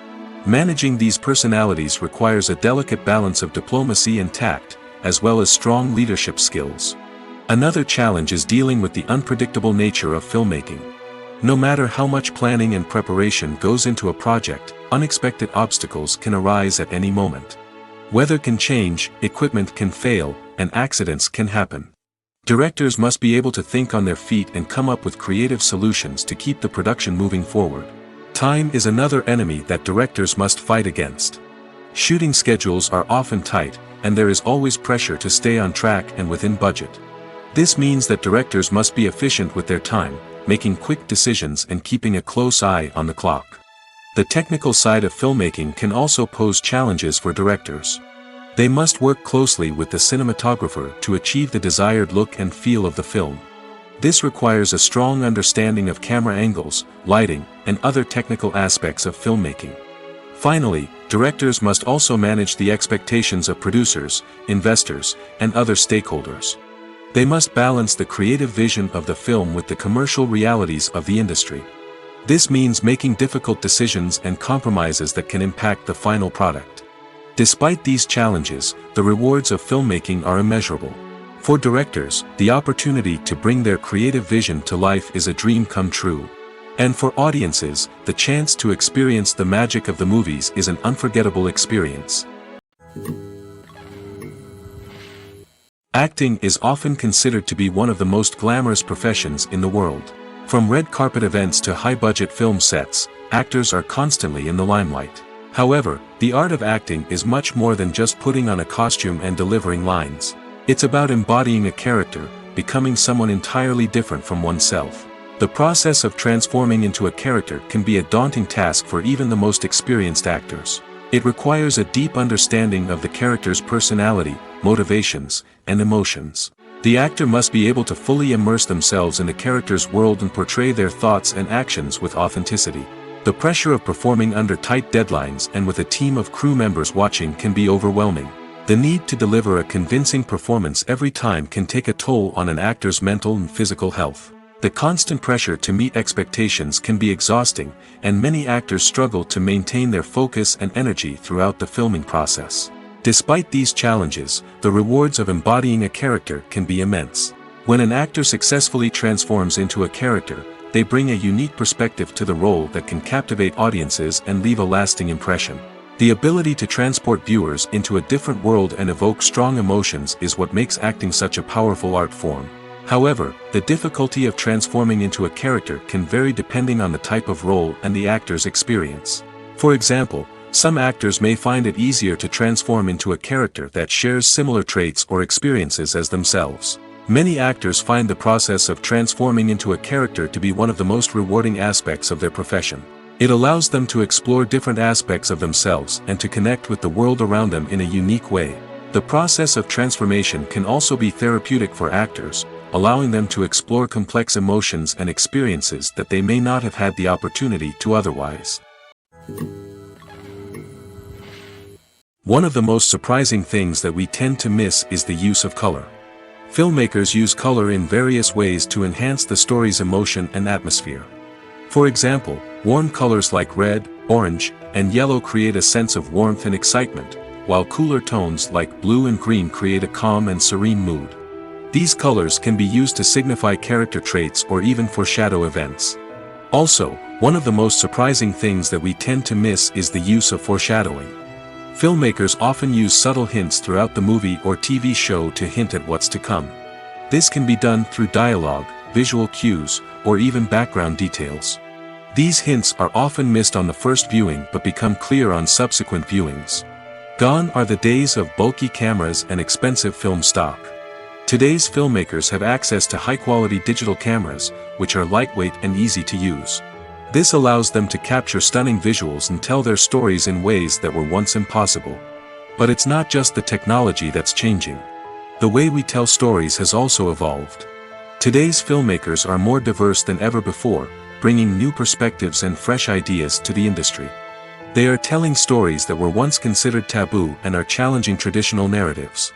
Managing these personalities requires a delicate balance of diplomacy and tact, as well as strong leadership skills. Another challenge is dealing with the unpredictable nature of filmmaking. No matter how much planning and preparation goes into a project, unexpected obstacles can arise at any moment. Weather can change, equipment can fail, and accidents can happen. Directors must be able to think on their feet and come up with creative solutions to keep the production moving forward. Time is another enemy that directors must fight against. Shooting schedules are often tight, and there is always pressure to stay on track and within budget. This means that directors must be efficient with their time, making quick decisions and keeping a close eye on the clock. The technical side of filmmaking can also pose challenges for directors. They must work closely with the cinematographer to achieve the desired look and feel of the film. This requires a strong understanding of camera angles, lighting, and other technical aspects of filmmaking. Finally, directors must also manage the expectations of producers, investors, and other stakeholders. They must balance the creative vision of the film with the commercial realities of the industry. This means making difficult decisions and compromises that can impact the final product. Despite these challenges, the rewards of filmmaking are immeasurable. For directors, the opportunity to bring their creative vision to life is a dream come true. And for audiences, the chance to experience the magic of the movies is an unforgettable experience. Acting is often considered to be one of the most glamorous professions in the world. From red carpet events to high-budget film sets, actors are constantly in the limelight. However, the art of acting is much more than just putting on a costume and delivering lines. It's about embodying a character, becoming someone entirely different from oneself. The process of transforming into a character can be a daunting task for even the most experienced actors. It requires a deep understanding of the character's personality, motivations, and emotions. The actor must be able to fully immerse themselves in the character's world and portray their thoughts and actions with authenticity. The pressure of performing under tight deadlines and with a team of crew members watching can be overwhelming. The need to deliver a convincing performance every time can take a toll on an actor's mental and physical health. The constant pressure to meet expectations can be exhausting, and many actors struggle to maintain their focus and energy throughout the filming process. Despite these challenges, the rewards of embodying a character can be immense. When an actor successfully transforms into a character, they bring a unique perspective to the role that can captivate audiences and leave a lasting impression. The ability to transport viewers into a different world and evoke strong emotions is what makes acting such a powerful art form. However, the difficulty of transforming into a character can vary depending on the type of role and the actor's experience. For example, some actors may find it easier to transform into a character that shares similar traits or experiences as themselves. Many actors find the process of transforming into a character to be one of the most rewarding aspects of their profession. It allows them to explore different aspects of themselves and to connect with the world around them in a unique way. The process of transformation can also be therapeutic for actors, allowing them to explore complex emotions and experiences that they may not have had the opportunity to otherwise. One of the most surprising things that we tend to miss is the use of color. Filmmakers use color in various ways to enhance the story's emotion and atmosphere. For example, warm colors like red, orange, and yellow create a sense of warmth and excitement, while cooler tones like blue and green create a calm and serene mood. These colors can be used to signify character traits or even foreshadow events. Also, one of the most surprising things that we tend to miss is the use of foreshadowing. Filmmakers often use subtle hints throughout the movie or TV show to hint at what's to come. This can be done through dialogue, visual cues, or even background details. These hints are often missed on the first viewing but become clear on subsequent viewings. Gone are the days of bulky cameras and expensive film stock. Today's filmmakers have access to high-quality digital cameras, which are lightweight and easy to use. This allows them to capture stunning visuals and tell their stories in ways that were once impossible. But it's not just the technology that's changing. The way we tell stories has also evolved. Today's filmmakers are more diverse than ever before, bringing new perspectives and fresh ideas to the industry. They are telling stories that were once considered taboo and are challenging traditional narratives.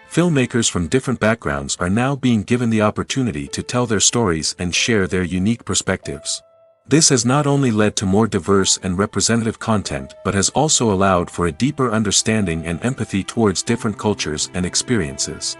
Filmmakers from different backgrounds are now being given the opportunity to tell their stories and share their unique perspectives. This has not only led to more diverse and representative content but has also allowed for a deeper understanding and empathy towards different cultures and experiences.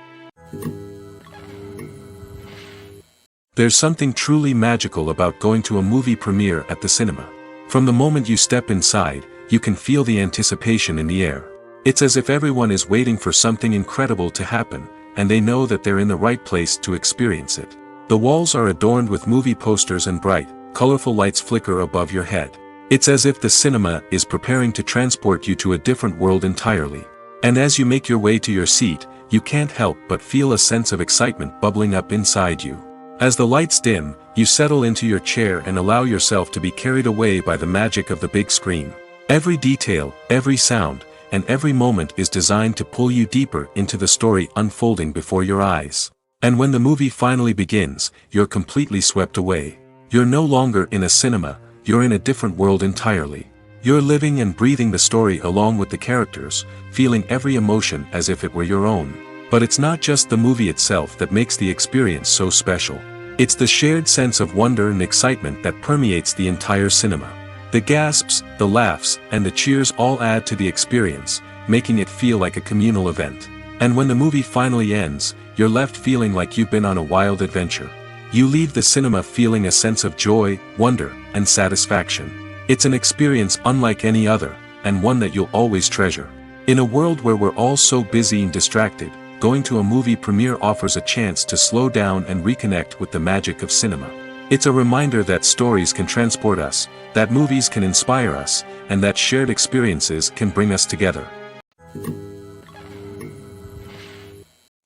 There's something truly magical about going to a movie premiere at the cinema. From the moment you step inside, you can feel the anticipation in the air. It's as if everyone is waiting for something incredible to happen, and they know that they're in the right place to experience it. The walls are adorned with movie posters and bright, colorful lights flicker above your head. It's as if the cinema is preparing to transport you to a different world entirely. And as you make your way to your seat, you can't help but feel a sense of excitement bubbling up inside you. As the lights dim, you settle into your chair and allow yourself to be carried away by the magic of the big screen. Every detail, every sound, and every moment is designed to pull you deeper into the story unfolding before your eyes. And when the movie finally begins, you're completely swept away. You're no longer in a cinema, you're in a different world entirely. You're living and breathing the story along with the characters, feeling every emotion as if it were your own. But it's not just the movie itself that makes the experience so special. It's the shared sense of wonder and excitement that permeates the entire cinema. The gasps, the laughs, and the cheers all add to the experience, making it feel like a communal event. And when the movie finally ends, you're left feeling like you've been on a wild adventure. You leave the cinema feeling a sense of joy, wonder, and satisfaction. It's an experience unlike any other, and one that you'll always treasure. In a world where we're all so busy and distracted, going to a movie premiere offers a chance to slow down and reconnect with the magic of cinema. It's a reminder that stories can transport us, that movies can inspire us, and that shared experiences can bring us together.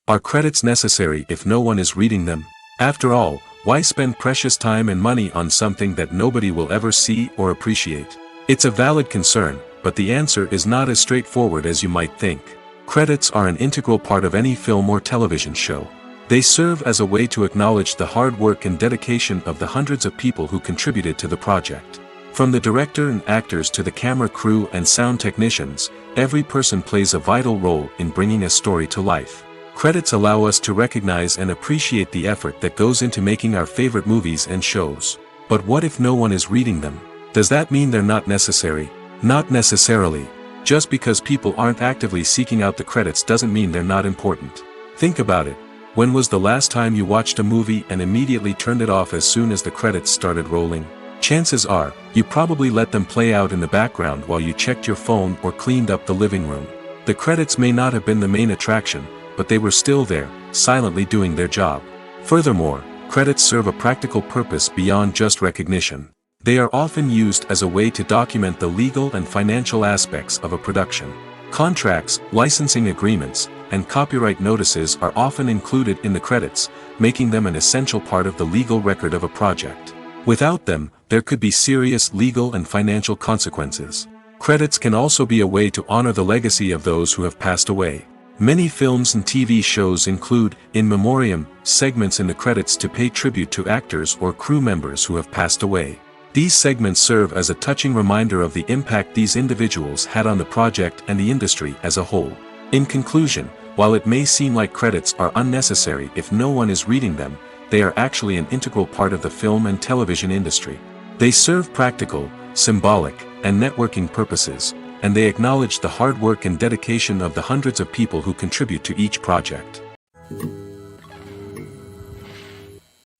Are credits necessary if no one is reading them? After all, why spend precious time and money on something that nobody will ever see or appreciate? It's a valid concern, but the answer is not as straightforward as you might think. Credits are an integral part of any film or television show. They serve as a way to acknowledge the hard work and dedication of the hundreds of people who contributed to the project. From the director and actors to the camera crew and sound technicians, every person plays a vital role in bringing a story to life. Credits allow us to recognize and appreciate the effort that goes into making our favorite movies and shows. But what if no one is reading them? Does that mean they're not necessary? Not necessarily. Just because people aren't actively seeking out the credits doesn't mean they're not important. Think about it. When was the last time you watched a movie and immediately turned it off as soon as the credits started rolling? Chances are, you probably let them play out in the background while you checked your phone or cleaned up the living room. The credits may not have been the main attraction, but they were still there, silently doing their job. Furthermore, credits serve a practical purpose beyond just recognition. They are often used as a way to document the legal and financial aspects of a production. Contracts, licensing agreements, and copyright notices are often included in the credits, making them an essential part of the legal record of a project. Without them, there could be serious legal and financial consequences. Credits can also be a way to honor the legacy of those who have passed away. Many films and TV shows include, in memoriam, segments in the credits to pay tribute to actors or crew members who have passed away. These segments serve as a touching reminder of the impact these individuals had on the project and the industry as a whole. In conclusion, while it may seem like credits are unnecessary if no one is reading them, they are actually an integral part of the film and television industry. They serve practical, symbolic, and networking purposes, and they acknowledge the hard work and dedication of the hundreds of people who contribute to each project.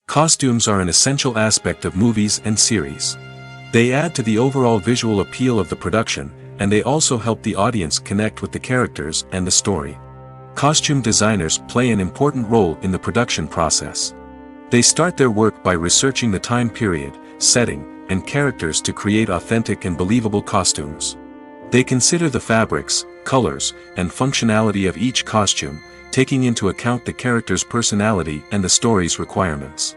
Costumes are an essential aspect of movies and series. They add to the overall visual appeal of the production, and they also help the audience connect with the characters and the story. Costume designers play an important role in the production process. They start their work by researching the time period, setting, and characters to create authentic and believable costumes. They consider the fabrics, colors, and functionality of each costume, taking into account the character's personality and the story's requirements.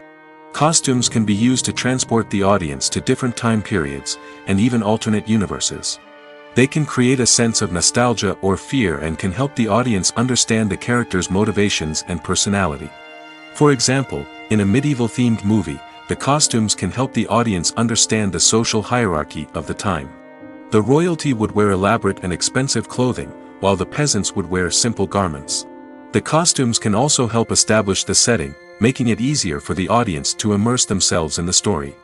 Costumes can be used to transport the audience to different time periods, and even alternate universes. They can create a sense of nostalgia or fear and can help the audience understand the character's motivations and personality. For example, in a medieval-themed movie, the costumes can help the audience understand the social hierarchy of the time. The royalty would wear elaborate and expensive clothing, while the peasants would wear simple garments. The costumes can also help establish the setting, making it easier for the audience to immerse themselves in the story.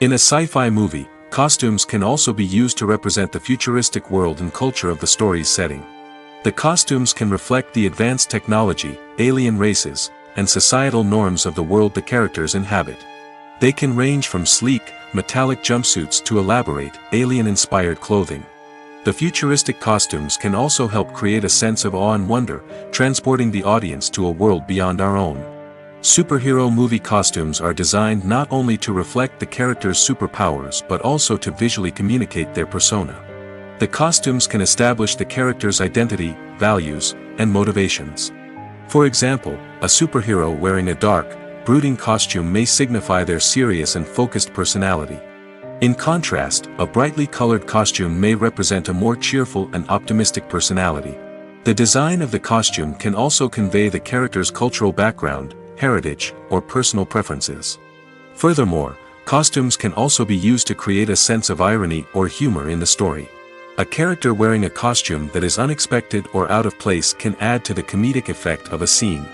In a sci-fi movie, costumes can also be used to represent the futuristic world and culture of the story's setting. The costumes can reflect the advanced technology, alien races, and societal norms of the world the characters inhabit. They can range from sleek, metallic jumpsuits to elaborate, alien-inspired clothing. The futuristic costumes can also help create a sense of awe and wonder, transporting the audience to a world beyond our own. Superhero movie costumes are designed not only to reflect the character's superpowers but also to visually communicate their persona. The costumes can establish the character's identity, values, and motivations. For example, a superhero wearing a dark, brooding costume may signify their serious and focused personality. In contrast, a brightly colored costume may represent a more cheerful and optimistic personality. The design of the costume can also convey the character's cultural background, heritage, or personal preferences. Furthermore, costumes can also be used to create a sense of irony or humor in the story. A character wearing a costume that is unexpected or out of place can add to the comedic effect of a scene.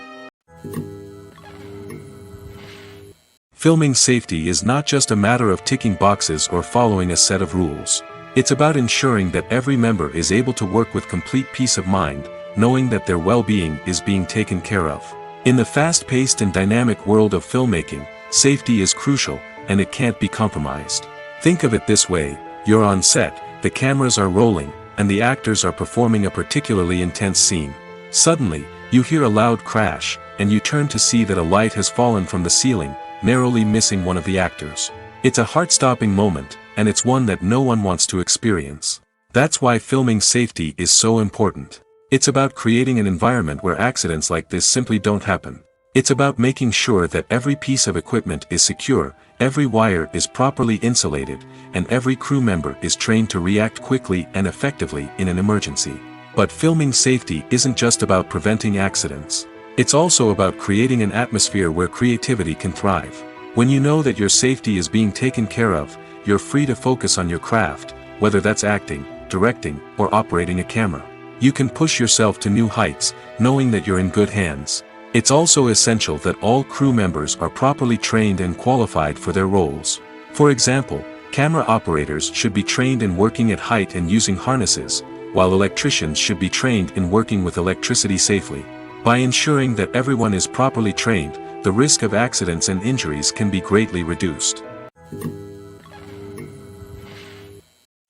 Filming safety is not just a matter of ticking boxes or following a set of rules. It's about ensuring that every member is able to work with complete peace of mind, knowing that their well-being is being taken care of. In the fast-paced and dynamic world of filmmaking, safety is crucial, and it can't be compromised. Think of it this way: you're on set, the cameras are rolling, and the actors are performing a particularly intense scene. Suddenly, you hear a loud crash, and you turn to see that a light has fallen from the ceiling, narrowly missing one of the actors. It's a heart-stopping moment, and it's one that no one wants to experience. That's why filming safety is so important. It's about creating an environment where accidents like this simply don't happen. It's about making sure that every piece of equipment is secure, every wire is properly insulated, and every crew member is trained to react quickly and effectively in an emergency. But filming safety isn't just about preventing accidents. It's also about creating an atmosphere where creativity can thrive. When you know that your safety is being taken care of, you're free to focus on your craft, whether that's acting, directing, or operating a camera. You can push yourself to new heights, knowing that you're in good hands. It's also essential that all crew members are properly trained and qualified for their roles. For example, camera operators should be trained in working at height and using harnesses, while electricians should be trained in working with electricity safely. By ensuring that everyone is properly trained, the risk of accidents and injuries can be greatly reduced.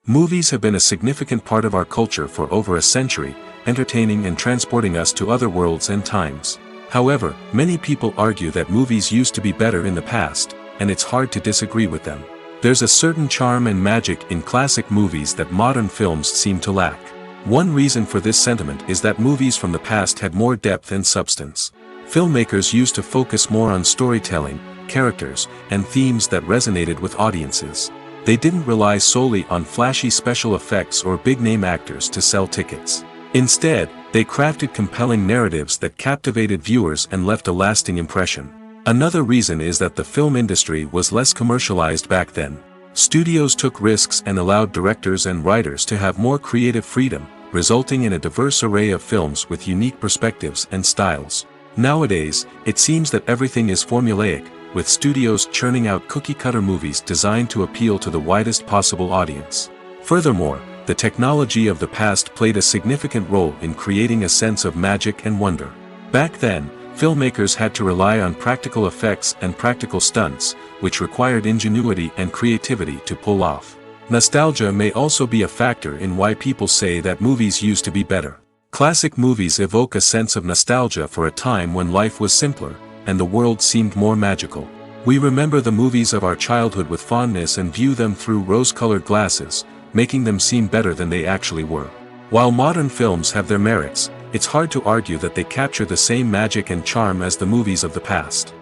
Movies have been a significant part of our culture for over a century, entertaining and transporting us to other worlds and times. However, many people argue that movies used to be better in the past, and it's hard to disagree with them. There's a certain charm and magic in classic movies that modern films seem to lack. One reason for this sentiment is that movies from the past had more depth and substance. Filmmakers used to focus more on storytelling, characters, and themes that resonated with audiences. They didn't rely solely on flashy special effects or big-name actors to sell tickets. Instead, they crafted compelling narratives that captivated viewers and left a lasting impression. Another reason is that the film industry was less commercialized back then. Studios took risks and allowed directors and writers to have more creative freedom, resulting in a diverse array of films with unique perspectives and styles. Nowadays, it seems that everything is formulaic, with studios churning out cookie-cutter movies designed to appeal to the widest possible audience. Furthermore, the technology of the past played a significant role in creating a sense of magic and wonder. Back then, filmmakers had to rely on practical effects and practical stunts, which required ingenuity and creativity to pull off. Nostalgia may also be a factor in why people say that movies used to be better. Classic movies evoke a sense of nostalgia for a time when life was simpler, and the world seemed more magical. We remember the movies of our childhood with fondness and view them through rose-colored glasses, making them seem better than they actually were. While modern films have their merits, it's hard to argue that they capture the same magic and charm as the movies of the past.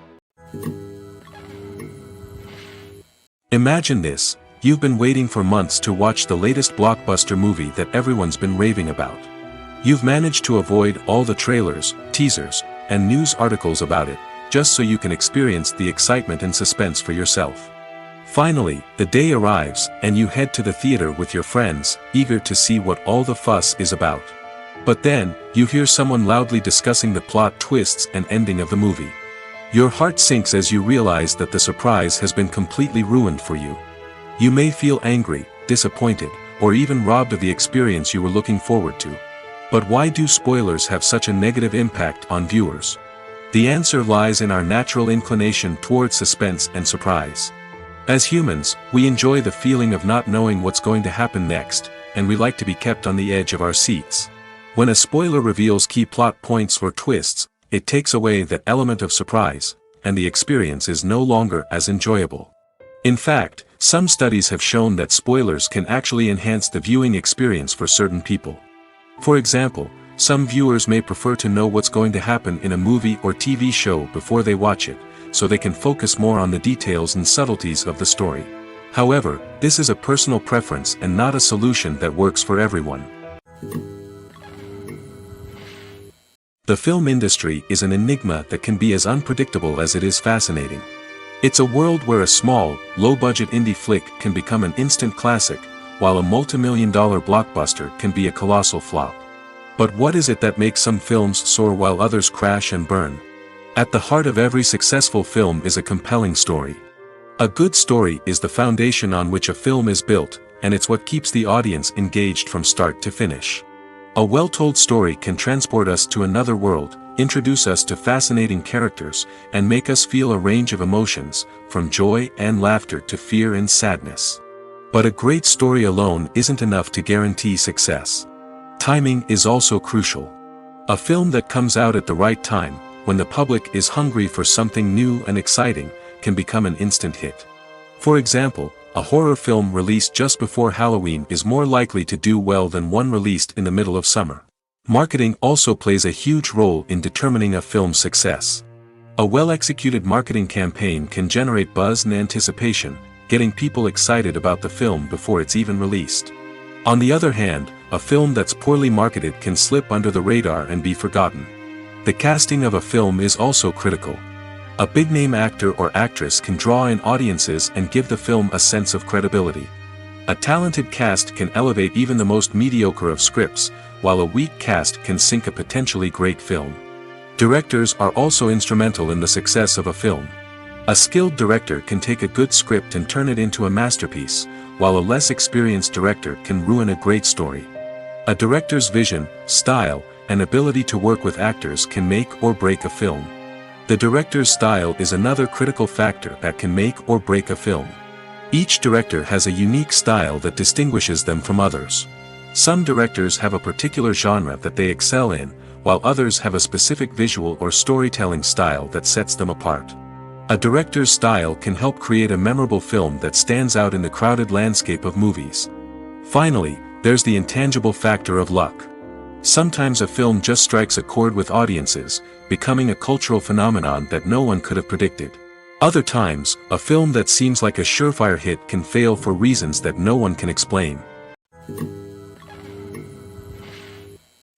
Imagine this: you've been waiting for months to watch the latest blockbuster movie that everyone's been raving about. You've managed to avoid all the trailers, teasers, and news articles about it, just so you can experience the excitement and suspense for yourself. Finally, the day arrives, and you head to the theater with your friends, eager to see what all the fuss is about. But then, you hear someone loudly discussing the plot twists and ending of the movie. Your heart sinks as you realize that the surprise has been completely ruined for you. You may feel angry, disappointed, or even robbed of the experience you were looking forward to. But why do spoilers have such a negative impact on viewers? The answer lies in our natural inclination towards suspense and surprise. As humans, we enjoy the feeling of not knowing what's going to happen next, and we like to be kept on the edge of our seats. When a spoiler reveals key plot points or twists, it takes away that element of surprise, and the experience is no longer as enjoyable. In fact, some studies have shown that spoilers can actually enhance the viewing experience for certain people. For example, some viewers may prefer to know what's going to happen in a movie or TV show before they watch it, so they can focus more on the details and subtleties of the story. However, this is a personal preference and not a solution that works for everyone. The film industry is an enigma that can be as unpredictable as it is fascinating. It's a world where a small, low-budget indie flick can become an instant classic, while a multi-million-dollar blockbuster can be a colossal flop. But what is it that makes some films soar while others crash and burn? At the heart of every successful film is a compelling story. A good story is the foundation on which a film is built, and it's what keeps the audience engaged from start to finish. A well-told story can transport us to another world, introduce us to fascinating characters, and make us feel a range of emotions, from joy and laughter to fear and sadness. But a great story alone isn't enough to guarantee success. Timing is also crucial. A film that comes out at the right time, when the public is hungry for something new and exciting, can become an instant hit. For example, a horror film released just before Halloween is more likely to do well than one released in the middle of summer. Marketing also plays a huge role in determining a film's success. A well-executed marketing campaign can generate buzz and anticipation, getting people excited about the film before it's even released. On the other hand, a film that's poorly marketed can slip under the radar and be forgotten. The casting of a film is also critical. A big-name actor or actress can draw in audiences and give the film a sense of credibility. A talented cast can elevate even the most mediocre of scripts, while a weak cast can sink a potentially great film. Directors are also instrumental in the success of a film. A skilled director can take a good script and turn it into a masterpiece, while a less experienced director can ruin a great story. A director's vision, style, and ability to work with actors can make or break a film. The director's style is another critical factor that can make or break a film. Each director has a unique style that distinguishes them from others. Some directors have a particular genre that they excel in, while others have a specific visual or storytelling style that sets them apart. A director's style can help create a memorable film that stands out in the crowded landscape of movies. Finally, there's the intangible factor of luck. Sometimes a film just strikes a chord with audiences, becoming a cultural phenomenon that no one could have predicted. Other times, a film that seems like a surefire hit can fail for reasons that no one can explain.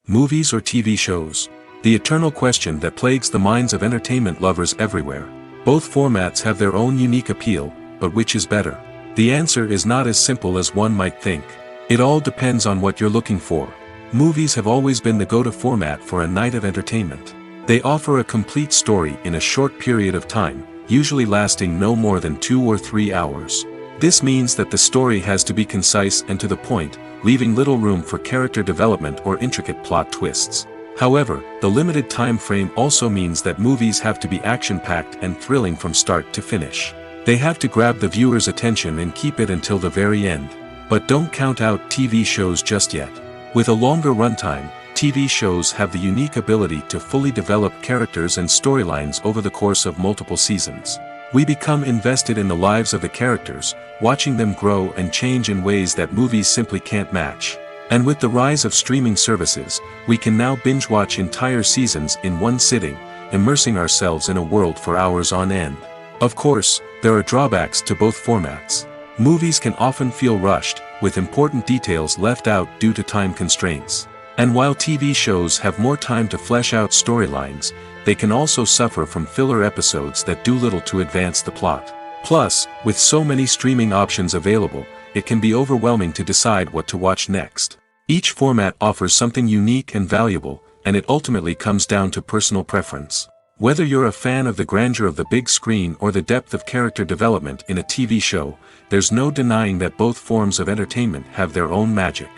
Movies or TV shows? The eternal question that plagues the minds of entertainment lovers everywhere. Both formats have their own unique appeal, but which is better? The answer is not as simple as one might think. It all depends on what you're looking for. Movies have always been the go-to format for a night of entertainment. They offer a complete story in a short period of time, usually lasting no more than 2 or 3 hours. This means that the story has to be concise and to the point, leaving little room for character development or intricate plot twists. However, the limited time frame also means that movies have to be action-packed and thrilling from start to finish. They have to grab the viewer's attention and keep it until the very end. But don't count out TV shows just yet. With a longer runtime, TV shows have the unique ability to fully develop characters and storylines over the course of multiple seasons. We become invested in the lives of the characters, watching them grow and change in ways that movies simply can't match. And with the rise of streaming services, we can now binge-watch entire seasons in one sitting, immersing ourselves in a world for hours on end. Of course, there are drawbacks to both formats. Movies can often feel rushed, with important details left out due to time constraints. And while TV shows have more time to flesh out storylines, they can also suffer from filler episodes that do little to advance the plot. Plus, with so many streaming options available, it can be overwhelming to decide what to watch next. Each format offers something unique and valuable, and it ultimately comes down to personal preference. Whether you're a fan of the grandeur of the big screen or the depth of character development in a TV show, there's no denying that both forms of entertainment have their own magic.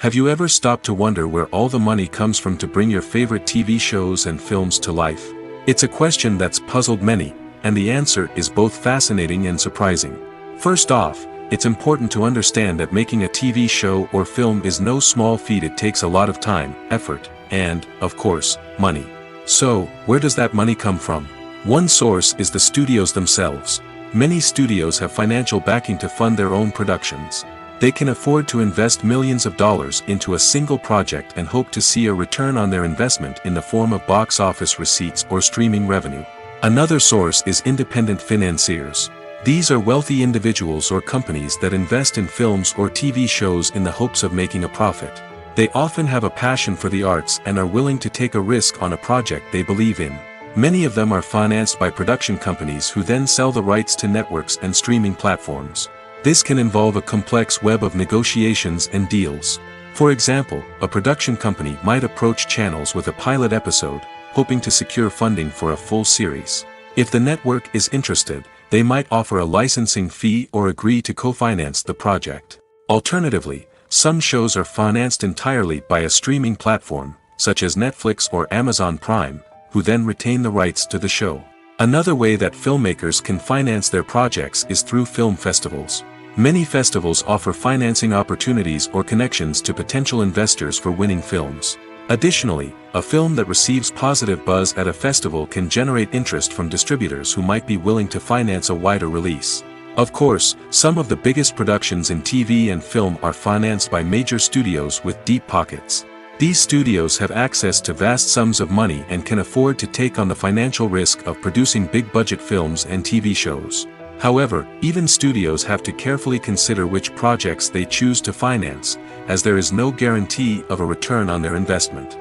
Have you ever stopped to wonder where all the money comes from to bring your favorite TV shows and films to life? It's a question that's puzzled many, and the answer is both fascinating and surprising. First off, it's important to understand that making a TV show or film is no small feat. It takes a lot of time, effort, and, of course, money. So, where does that money come from? One source is the studios themselves. Many studios have financial backing to fund their own productions. They can afford to invest millions of dollars into a single project and hope to see a return on their investment in the form of box office receipts or streaming revenue. Another source is independent financiers. These are wealthy individuals or companies that invest in films or TV shows in the hopes of making a profit. They often have a passion for the arts and are willing to take a risk on a project they believe in. Many of them are financed by production companies who then sell the rights to networks and streaming platforms. This can involve a complex web of negotiations and deals. For example, a production company might approach channels with a pilot episode, hoping to secure funding for a full series. If the network is interested, They might offer a licensing fee or agree to co-finance the project. Alternatively, some shows are financed entirely by a streaming platform, such as Netflix or Amazon Prime, who then retain the rights to the show. Another way that filmmakers can finance their projects is through film festivals. Many festivals offer financing opportunities or connections to potential investors for winning films. Additionally, a film that receives positive buzz at a festival can generate interest from distributors who might be willing to finance a wider release. Of course, some of the biggest productions in TV and film are financed by major studios with deep pockets. These studios have access to vast sums of money and can afford to take on the financial risk of producing big-budget films and TV shows. However, even studios have to carefully consider which projects they choose to finance, as there is no guarantee of a return on their investment.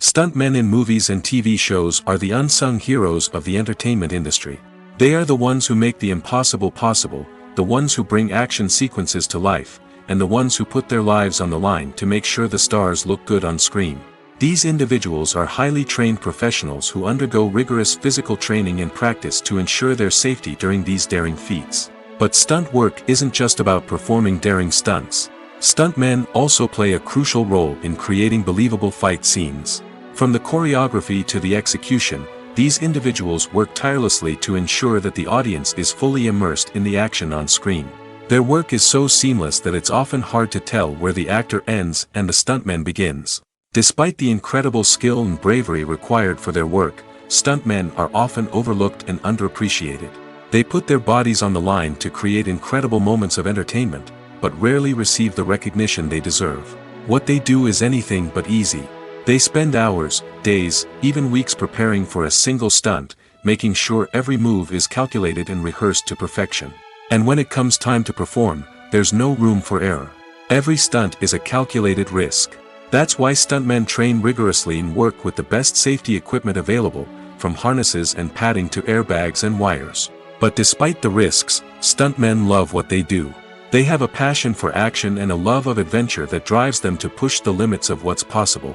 Stuntmen in movies and TV shows are the unsung heroes of the entertainment industry. They are the ones who make the impossible possible, the ones who bring action sequences to life, and the ones who put their lives on the line to make sure the stars look good on screen. These individuals are highly trained professionals who undergo rigorous physical training and practice to ensure their safety during these daring feats. But stunt work isn't just about performing daring stunts. Stuntmen also play a crucial role in creating believable fight scenes. From the choreography to the execution, these individuals work tirelessly to ensure that the audience is fully immersed in the action on screen. Their work is so seamless that it's often hard to tell where the actor ends and the stuntman begins. Despite the incredible skill and bravery required for their work, stuntmen are often overlooked and underappreciated. They put their bodies on the line to create incredible moments of entertainment, but rarely receive the recognition they deserve. What they do is anything but easy. They spend hours, days, even weeks preparing for a single stunt, making sure every move is calculated and rehearsed to perfection. And when it comes time to perform, there's no room for error. Every stunt is a calculated risk. That's why stuntmen train rigorously and work with the best safety equipment available, from harnesses and padding to airbags and wires. But despite the risks, stuntmen love what they do. They have a passion for action and a love of adventure that drives them to push the limits of what's possible.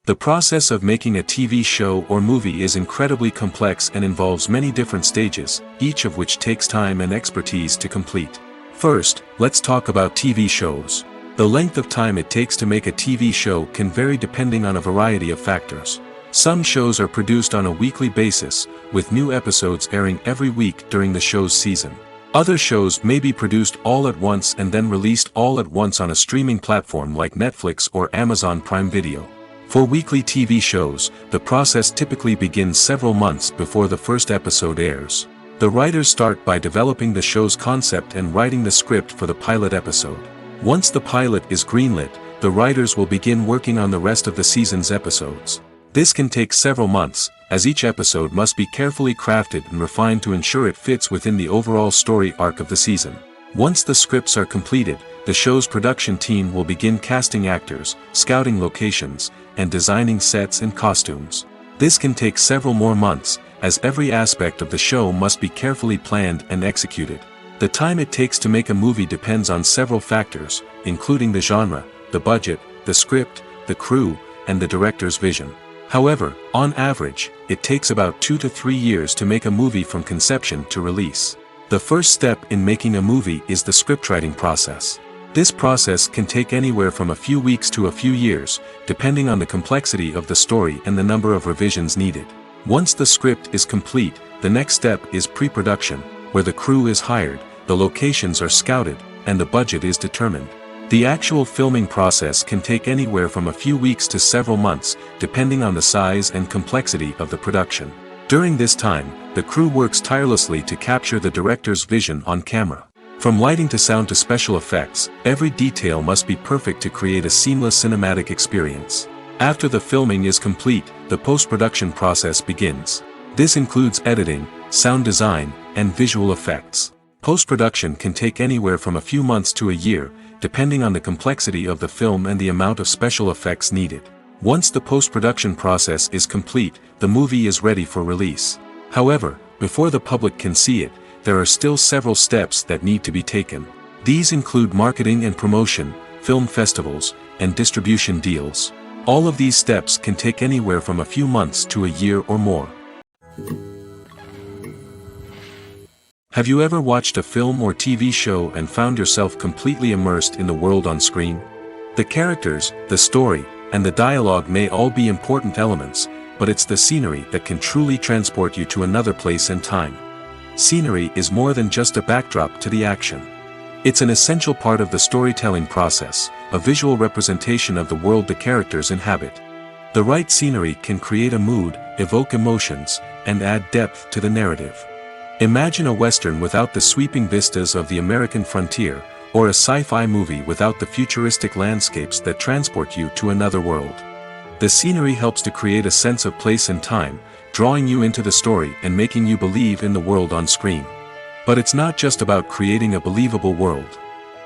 The process of making a TV show or movie is incredibly complex and involves many different stages, each of which takes time and expertise to complete. First, let's talk about TV shows. The length of time it takes to make a TV show can vary depending on a variety of factors. Some shows are produced on a weekly basis, with new episodes airing every week during the show's season. Other shows may be produced all at once and then released all at once on a streaming platform like Netflix or Amazon Prime Video. For weekly TV shows, the process typically begins several months before the first episode airs. The writers start by developing the show's concept and writing the script for the pilot episode. Once the pilot is greenlit, the writers will begin working on the rest of the season's episodes. This can take several months, as each episode must be carefully crafted and refined to ensure it fits within the overall story arc of the season. Once the scripts are completed, the show's production team will begin casting actors, scouting locations, and designing sets and costumes. This can take several more months, as every aspect of the show must be carefully planned and executed. The time it takes to make a movie depends on several factors, including the genre, the budget, the script, the crew, and the director's vision. However, on average, it takes about 2 to 3 years to make a movie from conception to release. The first step in making a movie is the scriptwriting process. This process can take anywhere from a few weeks to a few years, depending on the complexity of the story and the number of revisions needed. Once the script is complete, the next step is pre-production, where the crew is hired, the locations are scouted, and the budget is determined. The actual filming process can take anywhere from a few weeks to several months, depending on the size and complexity of the production. During this time, the crew works tirelessly to capture the director's vision on camera. From lighting to sound to special effects, every detail must be perfect to create a seamless cinematic experience. After the filming is complete, the post-production process begins. This includes editing, sound design, and visual effects. Post-production can take anywhere from a few months to a year, depending on the complexity of the film and the amount of special effects needed. Once the post-production process is complete, the movie is ready for release. However, before the public can see it, there are still several steps that need to be taken. These include marketing and promotion, film festivals, and distribution deals. All of these steps can take anywhere from a few months to a year or more. Have you ever watched a film or TV show and found yourself completely immersed in the world on screen? The characters, the story, and the dialogue may all be important elements, but it's the scenery that can truly transport you to another place and time. Scenery is more than just a backdrop to the action. It's an essential part of the storytelling process, a visual representation of the world the characters inhabit. The right scenery can create a mood, evoke emotions, and add depth to the narrative. Imagine a Western without the sweeping vistas of the American frontier, or a sci-fi movie without the futuristic landscapes that transport you to another world. The scenery helps to create a sense of place and time, drawing you into the story and making you believe in the world on screen. But it's not just about creating a believable world.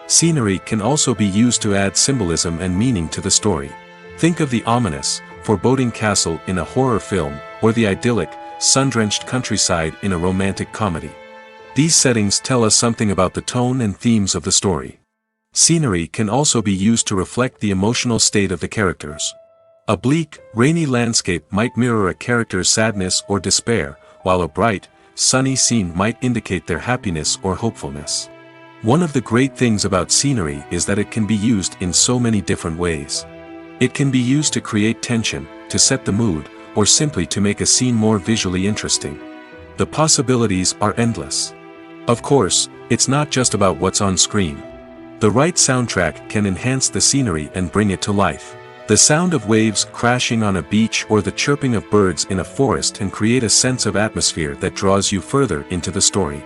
Scenery can also be used to add symbolism and meaning to the story. Think of the ominous, foreboding castle in a horror film, or the idyllic, sun-drenched countryside in a romantic comedy. These settings tell us something about the tone and themes of the story. Scenery can also be used to reflect the emotional state of the characters. A bleak, rainy landscape might mirror a character's sadness or despair, while a bright, sunny scene might indicate their happiness or hopefulness. One of the great things about scenery is that it can be used in so many different ways. It can be used to create tension, to set the mood, or simply to make a scene more visually interesting. The possibilities are endless. Of course, it's not just about what's on screen. The right soundtrack can enhance the scenery and bring it to life. The sound of waves crashing on a beach or the chirping of birds in a forest can create a sense of atmosphere that draws you further into the story.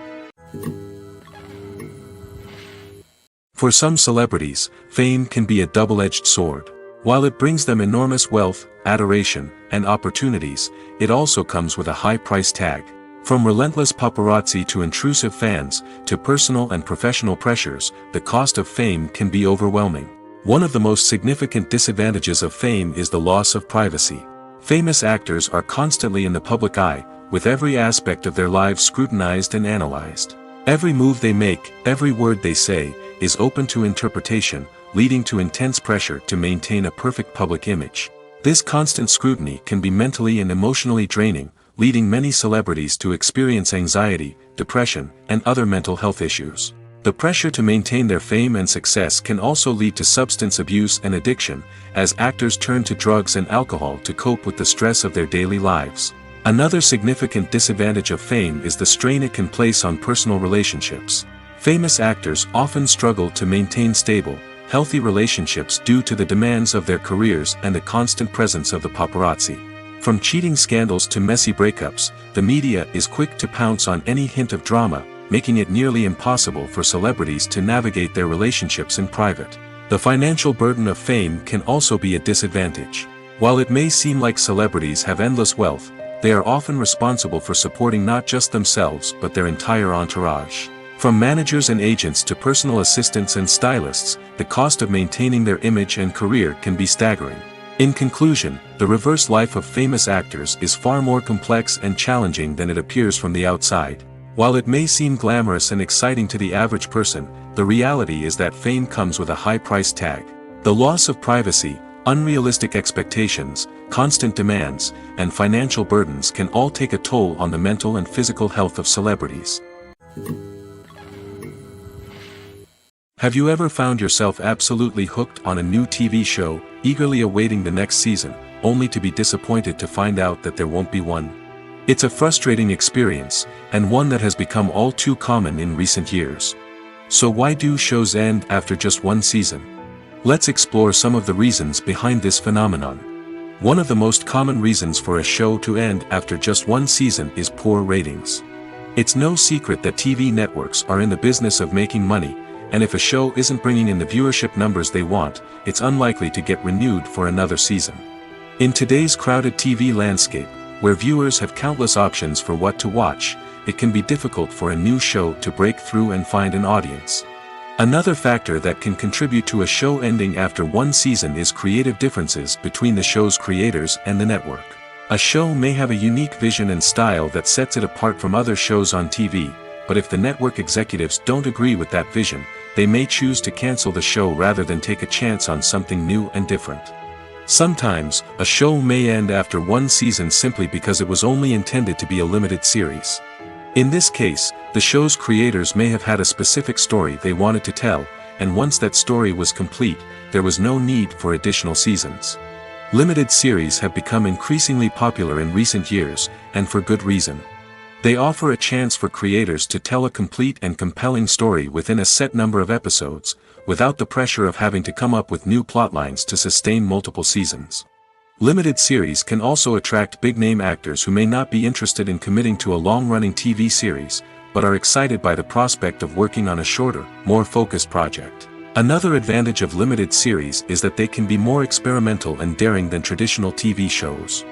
For some celebrities, fame can be a double-edged sword. While it brings them enormous wealth, adoration, and opportunities, it also comes with a high price tag. From relentless paparazzi to intrusive fans, to personal and professional pressures, the cost of fame can be overwhelming. One of the most significant disadvantages of fame is the loss of privacy. Famous actors are constantly in the public eye, with every aspect of their lives scrutinized and analyzed. Every move they make, every word they say, is open to interpretation, leading to intense pressure to maintain a perfect public image. This constant scrutiny can be mentally and emotionally draining, leading many celebrities to experience anxiety, depression, and other mental health issues. The pressure to maintain their fame and success can also lead to substance abuse and addiction, as actors turn to drugs and alcohol to cope with the stress of their daily lives. Another significant disadvantage of fame is the strain it can place on personal relationships. Famous actors often struggle to maintain stable, healthy relationships due to the demands of their careers and the constant presence of the paparazzi. From cheating scandals to messy breakups, the media is quick to pounce on any hint of drama, making it nearly impossible for celebrities to navigate their relationships in private. The financial burden of fame can also be a disadvantage. While it may seem like celebrities have endless wealth, they are often responsible for supporting not just themselves but their entire entourage. From managers and agents to personal assistants and stylists, the cost of maintaining their image and career can be staggering. In conclusion, the reverse life of famous actors is far more complex and challenging than it appears from the outside. While it may seem glamorous and exciting to the average person, the reality is that fame comes with a high price tag. The loss of privacy, unrealistic expectations, constant demands, and financial burdens can all take a toll on the mental and physical health of celebrities. Have you ever found yourself absolutely hooked on a new TV show, eagerly awaiting the next season, only to be disappointed to find out that there won't be one? It's a frustrating experience, and one that has become all too common in recent years. So why do shows end after just one season? Let's explore some of the reasons behind this phenomenon. One of the most common reasons for a show to end after just one season is poor ratings. It's no secret that TV networks are in the business of making money, and if a show isn't bringing in the viewership numbers they want, it's unlikely to get renewed for another season. In today's crowded TV landscape, where viewers have countless options for what to watch, it can be difficult for a new show to break through and find an audience. Another factor that can contribute to a show ending after one season is creative differences between the show's creators and the network. A show may have a unique vision and style that sets it apart from other shows on TV, but if the network executives don't agree with that vision, they may choose to cancel the show rather than take a chance on something new and different. Sometimes, a show may end after one season simply because it was only intended to be a limited series. In this case, the show's creators may have had a specific story they wanted to tell, and once that story was complete, there was no need for additional seasons. Limited series have become increasingly popular in recent years, and for good reason. They offer a chance for creators to tell a complete and compelling story within a set number of episodes, without the pressure of having to come up with new plotlines to sustain multiple seasons. Limited series can also attract big-name actors who may not be interested in committing to a long-running TV series, but are excited by the prospect of working on a shorter, more focused project. Another advantage of limited series is that they can be more experimental and daring than traditional TV shows.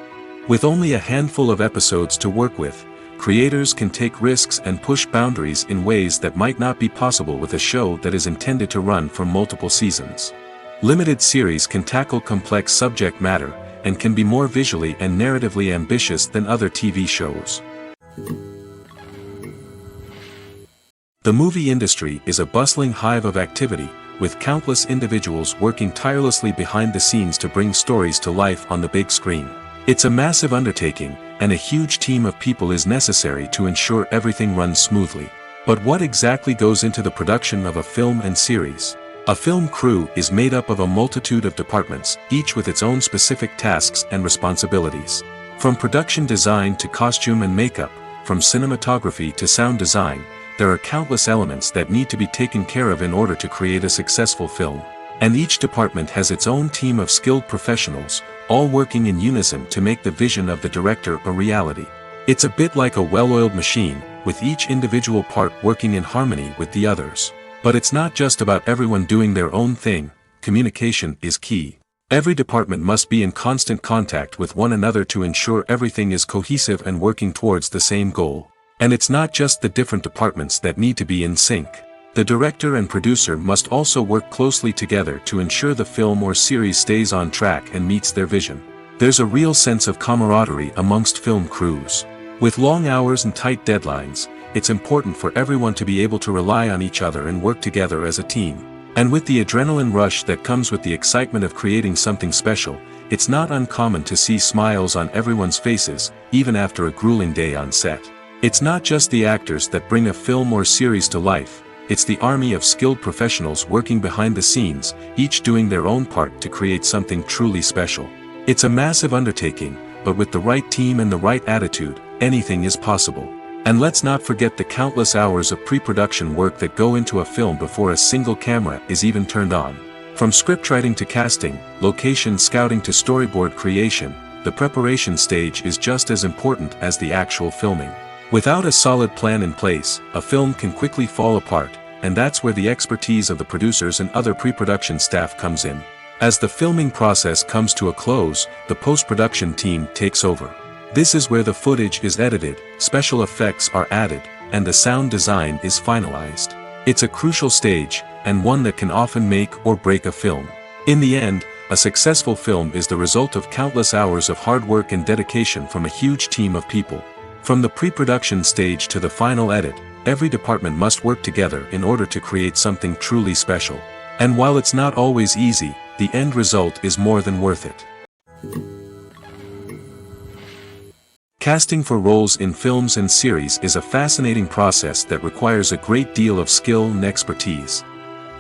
With only a handful of episodes to work with, creators can take risks and push boundaries in ways that might not be possible with a show that is intended to run for multiple seasons. Limited series can tackle complex subject matter, and can be more visually and narratively ambitious than other TV shows. The movie industry is a bustling hive of activity, with countless individuals working tirelessly behind the scenes to bring stories to life on the big screen. It's a massive undertaking, and a huge team of people is necessary to ensure everything runs smoothly. But what exactly goes into the production of a film and series? A film crew is made up of a multitude of departments, each with its own specific tasks and responsibilities. From production design to costume and makeup, from cinematography to sound design, there are countless elements that need to be taken care of in order to create a successful film. And each department has its own team of skilled professionals, all working in unison to make the vision of the director a reality. It's a bit like a well-oiled machine, with each individual part working in harmony with the others. But it's not just about everyone doing their own thing. Communication is key. Every department must be in constant contact with one another to ensure everything is cohesive and working towards the same goal. And it's not just the different departments that need to be in sync. The director and producer must also work closely together to ensure the film or series stays on track and meets their vision. There's a real sense of camaraderie amongst film crews. With long hours and tight deadlines, it's important for everyone to be able to rely on each other and work together as a team. And with the adrenaline rush that comes with the excitement of creating something special, it's not uncommon to see smiles on everyone's faces, even after a grueling day on set. It's not just the actors that bring a film or series to life, it's the army of skilled professionals working behind the scenes, each doing their own part to create something truly special. It's a massive undertaking, but with the right team and the right attitude, anything is possible. And let's not forget the countless hours of pre-production work that go into a film before a single camera is even turned on. From scriptwriting to casting, location scouting to storyboard creation, the preparation stage is just as important as the actual filming. Without a solid plan in place, a film can quickly fall apart, and that's where the expertise of the producers and other pre-production staff comes in. As the filming process comes to a close, the post-production team takes over. This is where the footage is edited, special effects are added, and the sound design is finalized. It's a crucial stage, and one that can often make or break a film. In the end, a successful film is the result of countless hours of hard work and dedication from a huge team of people. From the pre-production stage to the final edit, every department must work together in order to create something truly special. And while it's not always easy, the end result is more than worth it. Casting for roles in films and series is a fascinating process that requires a great deal of skill and expertise.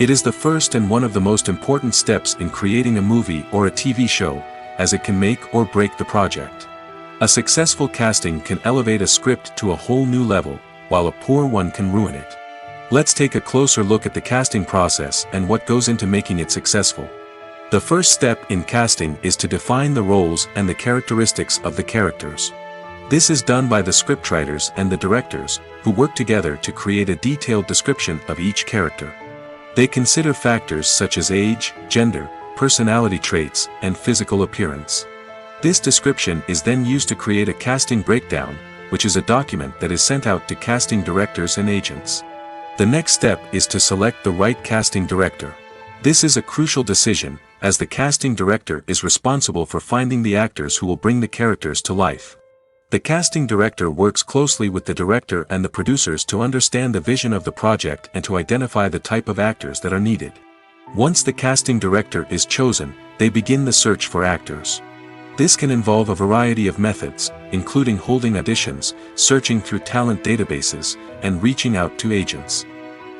It is the first and one of the most important steps in creating a movie or a TV show, as it can make or break the project. A successful casting can elevate a script to a whole new level, while a poor one can ruin it. Let's take a closer look at the casting process and what goes into making it successful. The first step in casting is to define the roles and the characteristics of the characters. This is done by the scriptwriters and the directors, who work together to create a detailed description of each character. They consider factors such as age, gender, personality traits, and physical appearance. This description is then used to create a casting breakdown, which is a document that is sent out to casting directors and agents. The next step is to select the right casting director. This is a crucial decision, as the casting director is responsible for finding the actors who will bring the characters to life. The casting director works closely with the director and the producers to understand the vision of the project and to identify the type of actors that are needed. Once the casting director is chosen, they begin the search for actors. This can involve a variety of methods, including holding auditions, searching through talent databases, and reaching out to agents.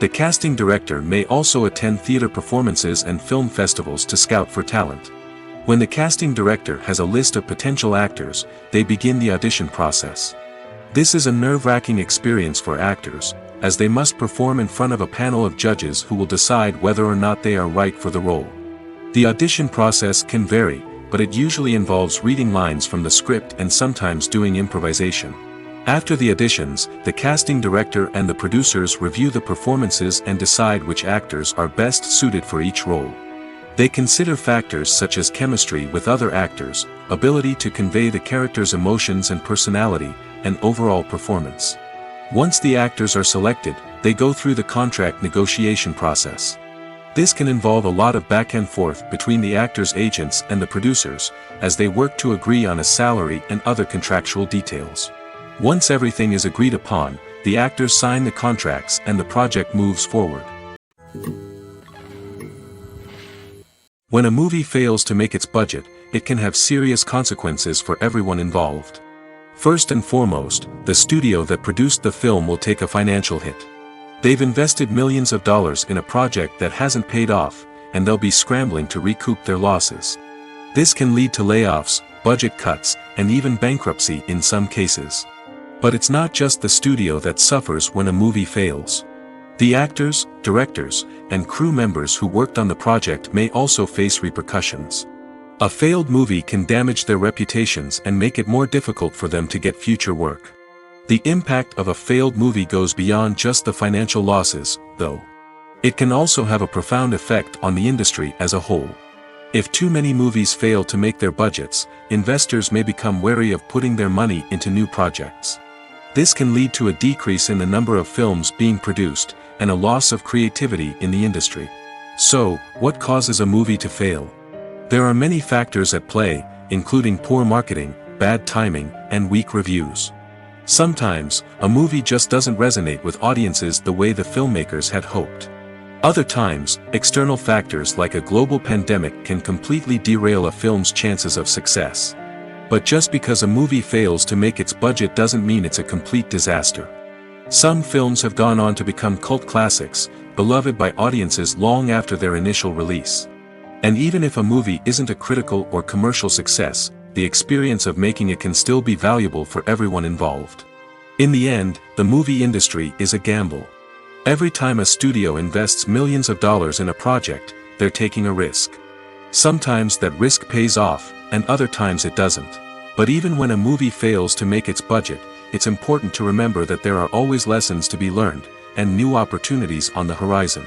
The casting director may also attend theater performances and film festivals to scout for talent. When the casting director has a list of potential actors, they begin the audition process. This is a nerve-wracking experience for actors, as they must perform in front of a panel of judges who will decide whether or not they are right for the role. The audition process can vary, but it usually involves reading lines from the script and sometimes doing improvisation. After the auditions, the casting director and the producers review the performances and decide which actors are best suited for each role. They consider factors such as chemistry with other actors, ability to convey the character's emotions and personality, and overall performance. Once the actors are selected, they go through the contract negotiation process. This can involve a lot of back and forth between the actors' agents and the producers, as they work to agree on a salary and other contractual details. Once everything is agreed upon, the actors sign the contracts and the project moves forward. When a movie fails to make its budget, it can have serious consequences for everyone involved. First and foremost, the studio that produced the film will take a financial hit. They've invested millions of dollars in a project that hasn't paid off, and they'll be scrambling to recoup their losses. This can lead to layoffs, budget cuts, and even bankruptcy in some cases. But it's not just the studio that suffers when a movie fails. The actors, directors, and crew members who worked on the project may also face repercussions. A failed movie can damage their reputations and make it more difficult for them to get future work. The impact of a failed movie goes beyond just the financial losses, though. It can also have a profound effect on the industry as a whole. If too many movies fail to make their budgets, investors may become wary of putting their money into new projects. This can lead to a decrease in the number of films being produced, and a loss of creativity in the industry. So, what causes a movie to fail? There are many factors at play, including poor marketing, bad timing, and weak reviews. Sometimes, a movie just doesn't resonate with audiences the way the filmmakers had hoped. Other times, external factors like a global pandemic can completely derail a film's chances of success. But just because a movie fails to make its budget doesn't mean it's a complete disaster. Some films have gone on to become cult classics, beloved by audiences long after their initial release. And even if a movie isn't a critical or commercial success, the experience of making it can still be valuable for everyone involved. In the end, the movie industry is a gamble. Every time a studio invests millions of dollars in a project, they're taking a risk. Sometimes that risk pays off, and other times it doesn't. But even when a movie fails to make its budget, it's important to remember that there are always lessons to be learned, and new opportunities on the horizon.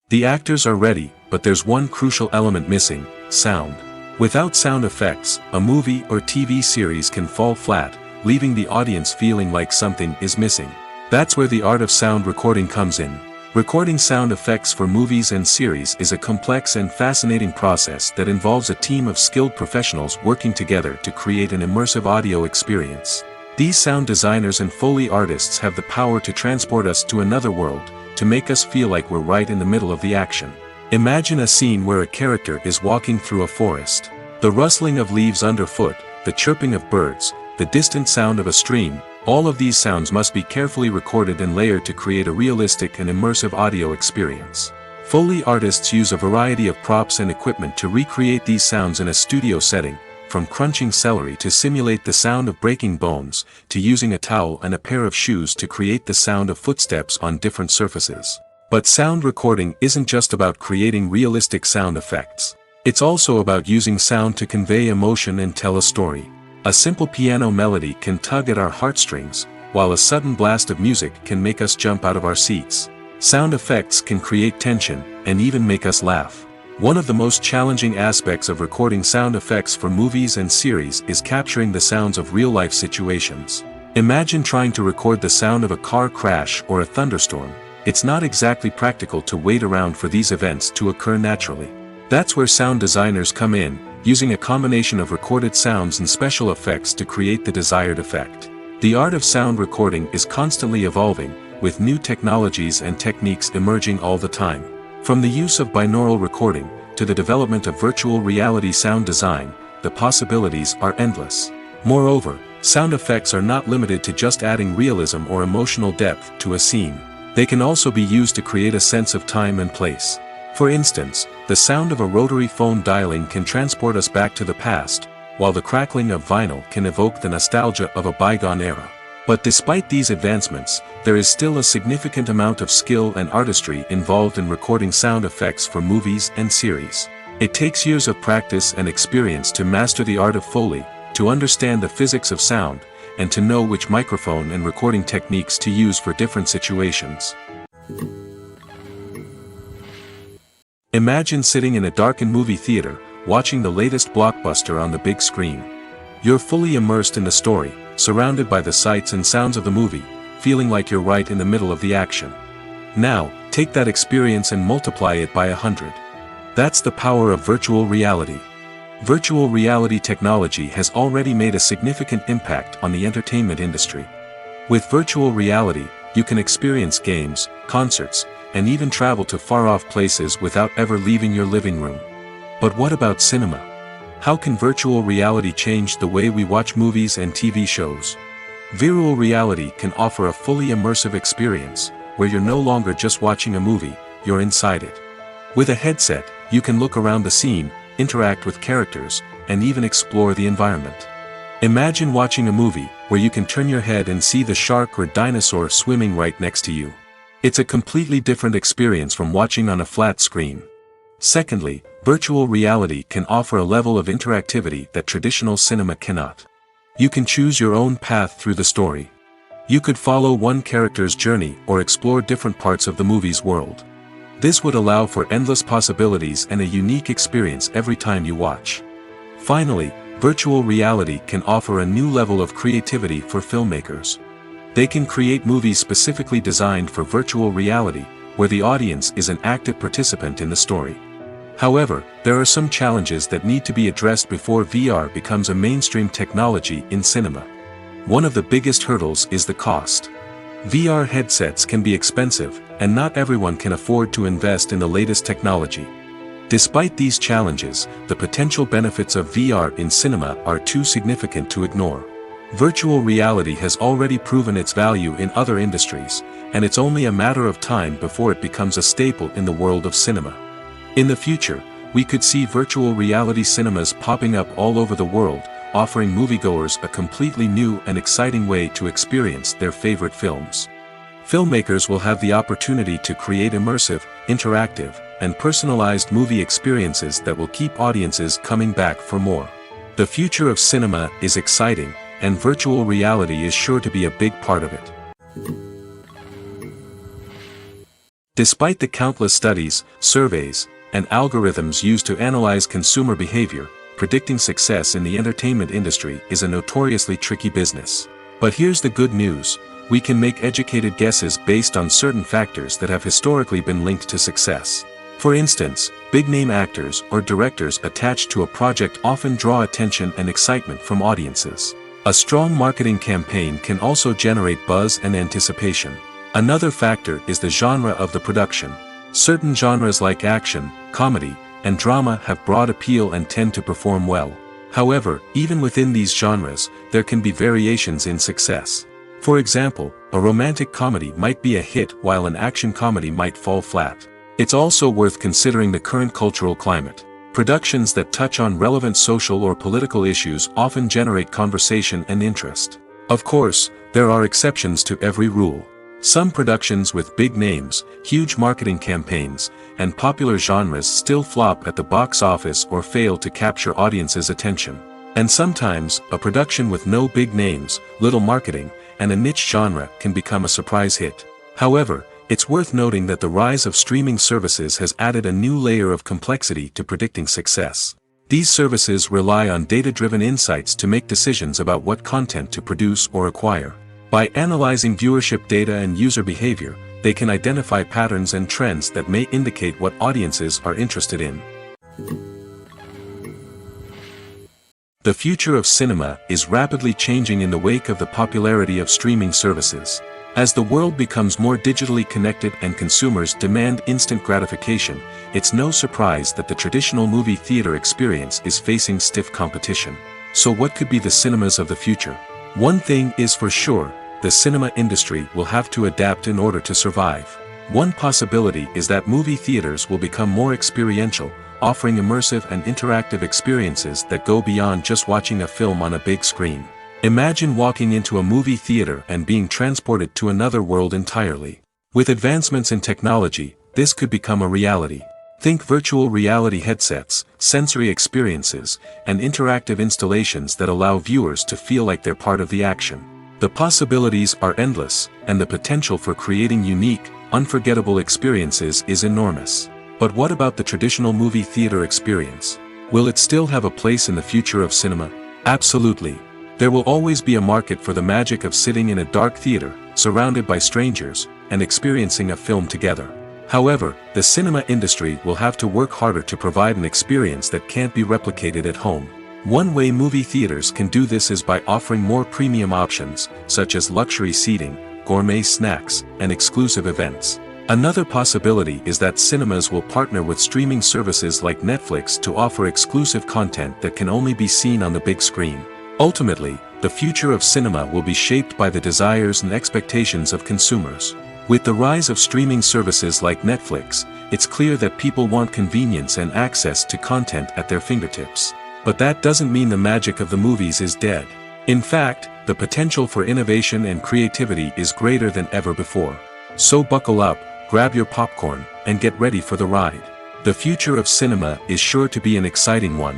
The actors are ready, but there's one crucial element missing: sound. Without sound effects, a movie or TV series can fall flat, leaving the audience feeling like something is missing. That's where the art of sound recording comes in. Recording sound effects for movies and series is a complex and fascinating process that involves a team of skilled professionals working together to create an immersive audio experience. These sound designers and Foley artists have the power to transport us to another world, to make us feel like we're right in the middle of the action. Imagine a scene where a character is walking through a forest. The rustling of leaves underfoot, the chirping of birds, the distant sound of a stream, all of these sounds must be carefully recorded and layered to create a realistic and immersive audio experience. Foley artists use a variety of props and equipment to recreate these sounds in a studio setting, from crunching celery to simulate the sound of breaking bones, to using a towel and a pair of shoes to create the sound of footsteps on different surfaces. But sound recording isn't just about creating realistic sound effects. It's also about using sound to convey emotion and tell a story. A simple piano melody can tug at our heartstrings, while a sudden blast of music can make us jump out of our seats. Sound effects can create tension, and even make us laugh. One of the most challenging aspects of recording sound effects for movies and series is capturing the sounds of real-life situations. Imagine trying to record the sound of a car crash or a thunderstorm. It's not exactly practical to wait around for these events to occur naturally. That's where sound designers come in, using a combination of recorded sounds and special effects to create the desired effect. The art of sound recording is constantly evolving, with new technologies and techniques emerging all the time. From the use of binaural recording, to the development of virtual reality sound design, the possibilities are endless. Moreover, sound effects are not limited to just adding realism or emotional depth to a scene. They can also be used to create a sense of time and place. For instance, the sound of a rotary phone dialing can transport us back to the past, while the crackling of vinyl can evoke the nostalgia of a bygone era. But despite these advancements, there is still a significant amount of skill and artistry involved in recording sound effects for movies and series. It takes years of practice and experience to master the art of Foley, to understand the physics of sound, and to know which microphone and recording techniques to use for different situations. Imagine sitting in a darkened movie theater, watching the latest blockbuster on the big screen. You're fully immersed in the story, surrounded by the sights and sounds of the movie, feeling like you're right in the middle of the action. Now, take that experience and multiply it by 100. That's the power of virtual reality. Virtual reality technology has already made a significant impact on the entertainment industry. With virtual reality, you can experience games, concerts, and even travel to far-off places without ever leaving your living room. But what about cinema? How can virtual reality change the way we watch movies and TV shows? Virtual reality can offer a fully immersive experience, where you're no longer just watching a movie, you're inside it. With a headset, you can look around the scene, interact with characters, and even explore the environment. Imagine watching a movie where you can turn your head and see the shark or dinosaur swimming right next to you. It's a completely different experience from watching on a flat screen. Secondly, virtual reality can offer a level of interactivity that traditional cinema cannot. You can choose your own path through the story. You could follow one character's journey or explore different parts of the movie's world. This would allow for endless possibilities and a unique experience every time you watch. Finally, virtual reality can offer a new level of creativity for filmmakers. They can create movies specifically designed for virtual reality, where the audience is an active participant in the story. However, there are some challenges that need to be addressed before VR becomes a mainstream technology in cinema. One of the biggest hurdles is the cost. VR headsets can be expensive, and not everyone can afford to invest in the latest technology. Despite these challenges, the potential benefits of VR in cinema are too significant to ignore. Virtual reality has already proven its value in other industries, and it's only a matter of time before it becomes a staple in the world of cinema. In the future, we could see virtual reality cinemas popping up all over the world, offering moviegoers a completely new and exciting way to experience their favorite films. Filmmakers will have the opportunity to create immersive, interactive, and personalized movie experiences that will keep audiences coming back for more. The future of cinema is exciting, and virtual reality is sure to be a big part of it. Despite the countless studies, surveys, and algorithms used to analyze consumer behavior, predicting success in the entertainment industry is a notoriously tricky business. But here's the good news: we can make educated guesses based on certain factors that have historically been linked to success. For instance, big-name actors or directors attached to a project often draw attention and excitement from audiences. A strong marketing campaign can also generate buzz and anticipation. Another factor is the genre of the production. Certain genres like action, comedy, and drama have broad appeal and tend to perform well. However, even within these genres, there can be variations in success. For example, a romantic comedy might be a hit while an action comedy might fall flat. It's also worth considering the current cultural climate. Productions that touch on relevant social or political issues often generate conversation and interest. Of course, there are exceptions to every rule. Some productions with big names, huge marketing campaigns, and popular genres still flop at the box office or fail to capture audiences' attention. And sometimes, a production with no big names, little marketing, and a niche genre can become a surprise hit. However, it's worth noting that the rise of streaming services has added a new layer of complexity to predicting success. These services rely on data-driven insights to make decisions about what content to produce or acquire. By analyzing viewership data and user behavior, they can identify patterns and trends that may indicate what audiences are interested in. The future of cinema is rapidly changing in the wake of the popularity of streaming services. As the world becomes more digitally connected and consumers demand instant gratification, it's no surprise that the traditional movie theater experience is facing stiff competition. So what could be the cinemas of the future? One thing is for sure, the cinema industry will have to adapt in order to survive. One possibility is that movie theaters will become more experiential, offering immersive and interactive experiences that go beyond just watching a film on a big screen. Imagine walking into a movie theater and being transported to another world entirely. With advancements in technology, this could become a reality. Think virtual reality headsets, sensory experiences, and interactive installations that allow viewers to feel like they're part of the action. The possibilities are endless, and the potential for creating unique, unforgettable experiences is enormous. But what about the traditional movie theater experience? Will it still have a place in the future of cinema? Absolutely. There will always be a market for the magic of sitting in a dark theater, surrounded by strangers, and experiencing a film together. However, the cinema industry will have to work harder to provide an experience that can't be replicated at home. One way movie theaters can do this is by offering more premium options, such as luxury seating, gourmet snacks, and exclusive events. Another possibility is that cinemas will partner with streaming services like Netflix to offer exclusive content that can only be seen on the big screen. Ultimately, the future of cinema will be shaped by the desires and expectations of consumers. With the rise of streaming services like Netflix, it's clear that people want convenience and access to content at their fingertips. But that doesn't mean the magic of the movies is dead. In fact, the potential for innovation and creativity is greater than ever before. So buckle up, grab your popcorn, and get ready for the ride. The future of cinema is sure to be an exciting one.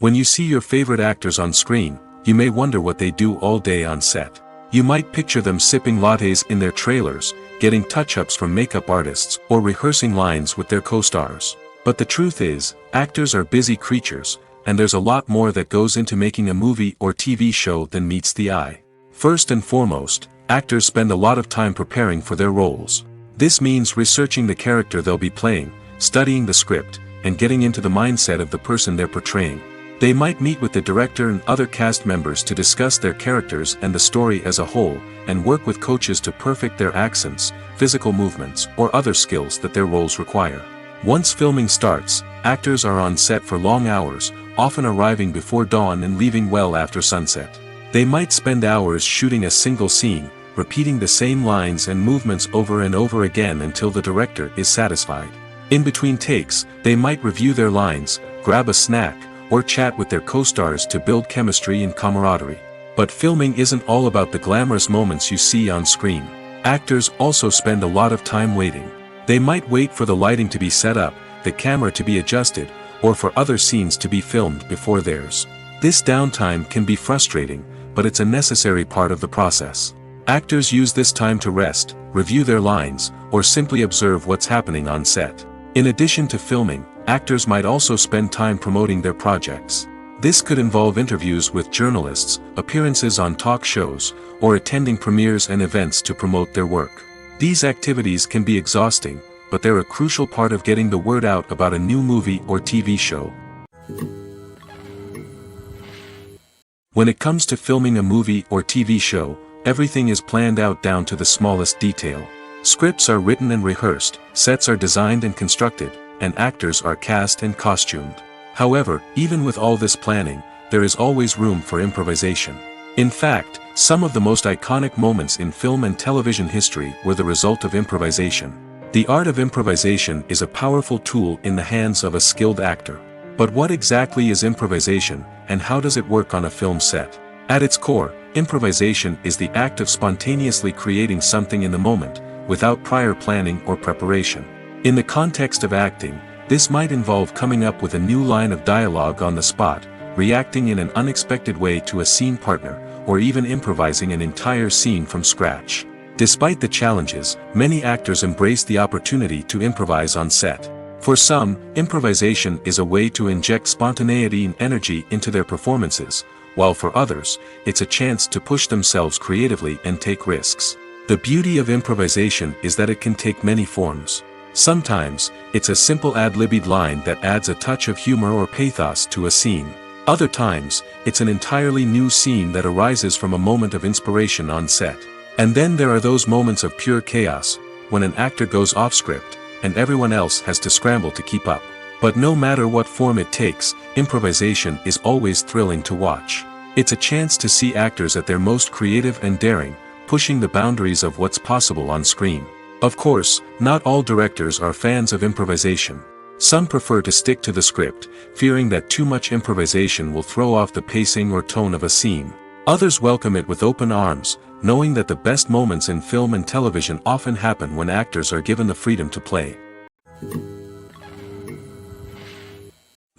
When you see your favorite actors on screen, you may wonder what they do all day on set. You might picture them sipping lattes in their trailers, getting touch-ups from makeup artists, or rehearsing lines with their co-stars. But the truth is, actors are busy creatures, and there's a lot more that goes into making a movie or TV show than meets the eye. First and foremost, actors spend a lot of time preparing for their roles. This means researching the character they'll be playing, studying the script, and getting into the mindset of the person they're portraying. They might meet with the director and other cast members to discuss their characters and the story as a whole, and work with coaches to perfect their accents, physical movements, or other skills that their roles require. Once filming starts, actors are on set for long hours, often arriving before dawn and leaving well after sunset. They might spend hours shooting a single scene, repeating the same lines and movements over and over again until the director is satisfied. In between takes, they might review their lines, grab a snack, or chat with their co-stars to build chemistry and camaraderie. But filming isn't all about the glamorous moments you see on screen. Actors also spend a lot of time waiting. They might wait for the lighting to be set up, the camera to be adjusted, or for other scenes to be filmed before theirs. This downtime can be frustrating, but it's a necessary part of the process. Actors use this time to rest, review their lines, or simply observe what's happening on set. In addition to filming, actors might also spend time promoting their projects. This could involve interviews with journalists, appearances on talk shows, or attending premieres and events to promote their work. These activities can be exhausting, but they're a crucial part of getting the word out about a new movie or TV show. When it comes to filming a movie or TV show, everything is planned out down to the smallest detail. Scripts are written and rehearsed, sets are designed and constructed, and actors are cast and costumed. However, even with all this planning, there is always room for improvisation. In fact, some of the most iconic moments in film and television history were the result of improvisation. The art of improvisation is a powerful tool in the hands of a skilled actor. But what exactly is improvisation, and how does it work on a film set? At its core, improvisation is the act of spontaneously creating something in the moment, without prior planning or preparation. In the context of acting, this might involve coming up with a new line of dialogue on the spot, reacting in an unexpected way to a scene partner, or even improvising an entire scene from scratch. Despite the challenges, many actors embrace the opportunity to improvise on set. For some, improvisation is a way to inject spontaneity and energy into their performances, while for others, it's a chance to push themselves creatively and take risks. The beauty of improvisation is that it can take many forms. Sometimes, it's a simple ad-libbed line that adds a touch of humor or pathos to a scene. Other times, it's an entirely new scene that arises from a moment of inspiration on set. And then there are those moments of pure chaos, when an actor goes off script, and everyone else has to scramble to keep up. But no matter what form it takes, improvisation is always thrilling to watch. It's a chance to see actors at their most creative and daring, pushing the boundaries of what's possible on screen. Of course, not all directors are fans of improvisation. Some prefer to stick to the script, fearing that too much improvisation will throw off the pacing or tone of a scene. Others welcome it with open arms, knowing that the best moments in film and television often happen when actors are given the freedom to play.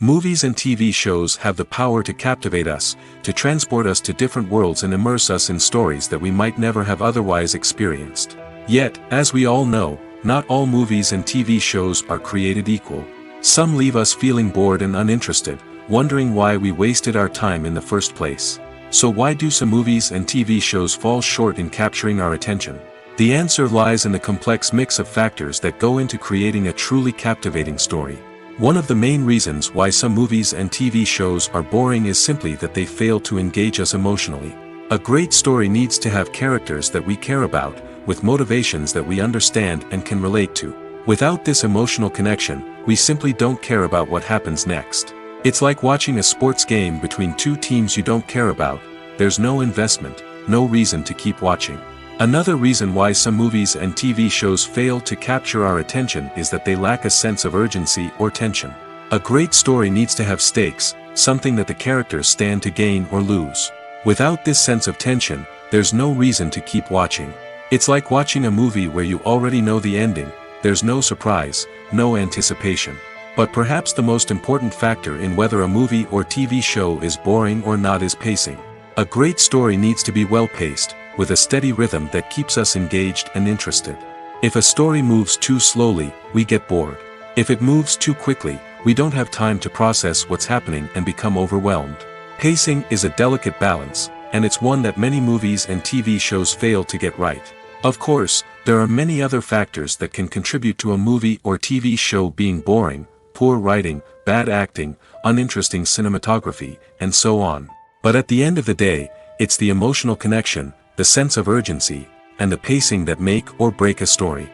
Movies and TV shows have the power to captivate us, to transport us to different worlds and immerse us in stories that we might never have otherwise experienced. Yet, as we all know, not all movies and TV shows are created equal. Some leave us feeling bored and uninterested, wondering why we wasted our time in the first place. So why do some movies and TV shows fall short in capturing our attention? The answer lies in the complex mix of factors that go into creating a truly captivating story. One of the main reasons why some movies and TV shows are boring is simply that they fail to engage us emotionally. A great story needs to have characters that we care about, with motivations that we understand and can relate to. Without this emotional connection, we simply don't care about what happens next. It's like watching a sports game between two teams you don't care about. There's no investment, no reason to keep watching. Another reason why some movies and TV shows fail to capture our attention is that they lack a sense of urgency or tension. A great story needs to have stakes, something that the characters stand to gain or lose. Without this sense of tension, there's no reason to keep watching. It's like watching a movie where you already know the ending. There's no surprise, no anticipation. But perhaps the most important factor in whether a movie or TV show is boring or not is pacing. A great story needs to be well paced, with a steady rhythm that keeps us engaged and interested. If a story moves too slowly, we get bored. If it moves too quickly, we don't have time to process what's happening and become overwhelmed. Pacing is a delicate balance, and it's one that many movies and TV shows fail to get right. Of course, there are many other factors that can contribute to a movie or TV show being boring: poor writing, bad acting, uninteresting cinematography, and so on. But at the end of the day, it's the emotional connection, the sense of urgency, and the pacing that make or break a story.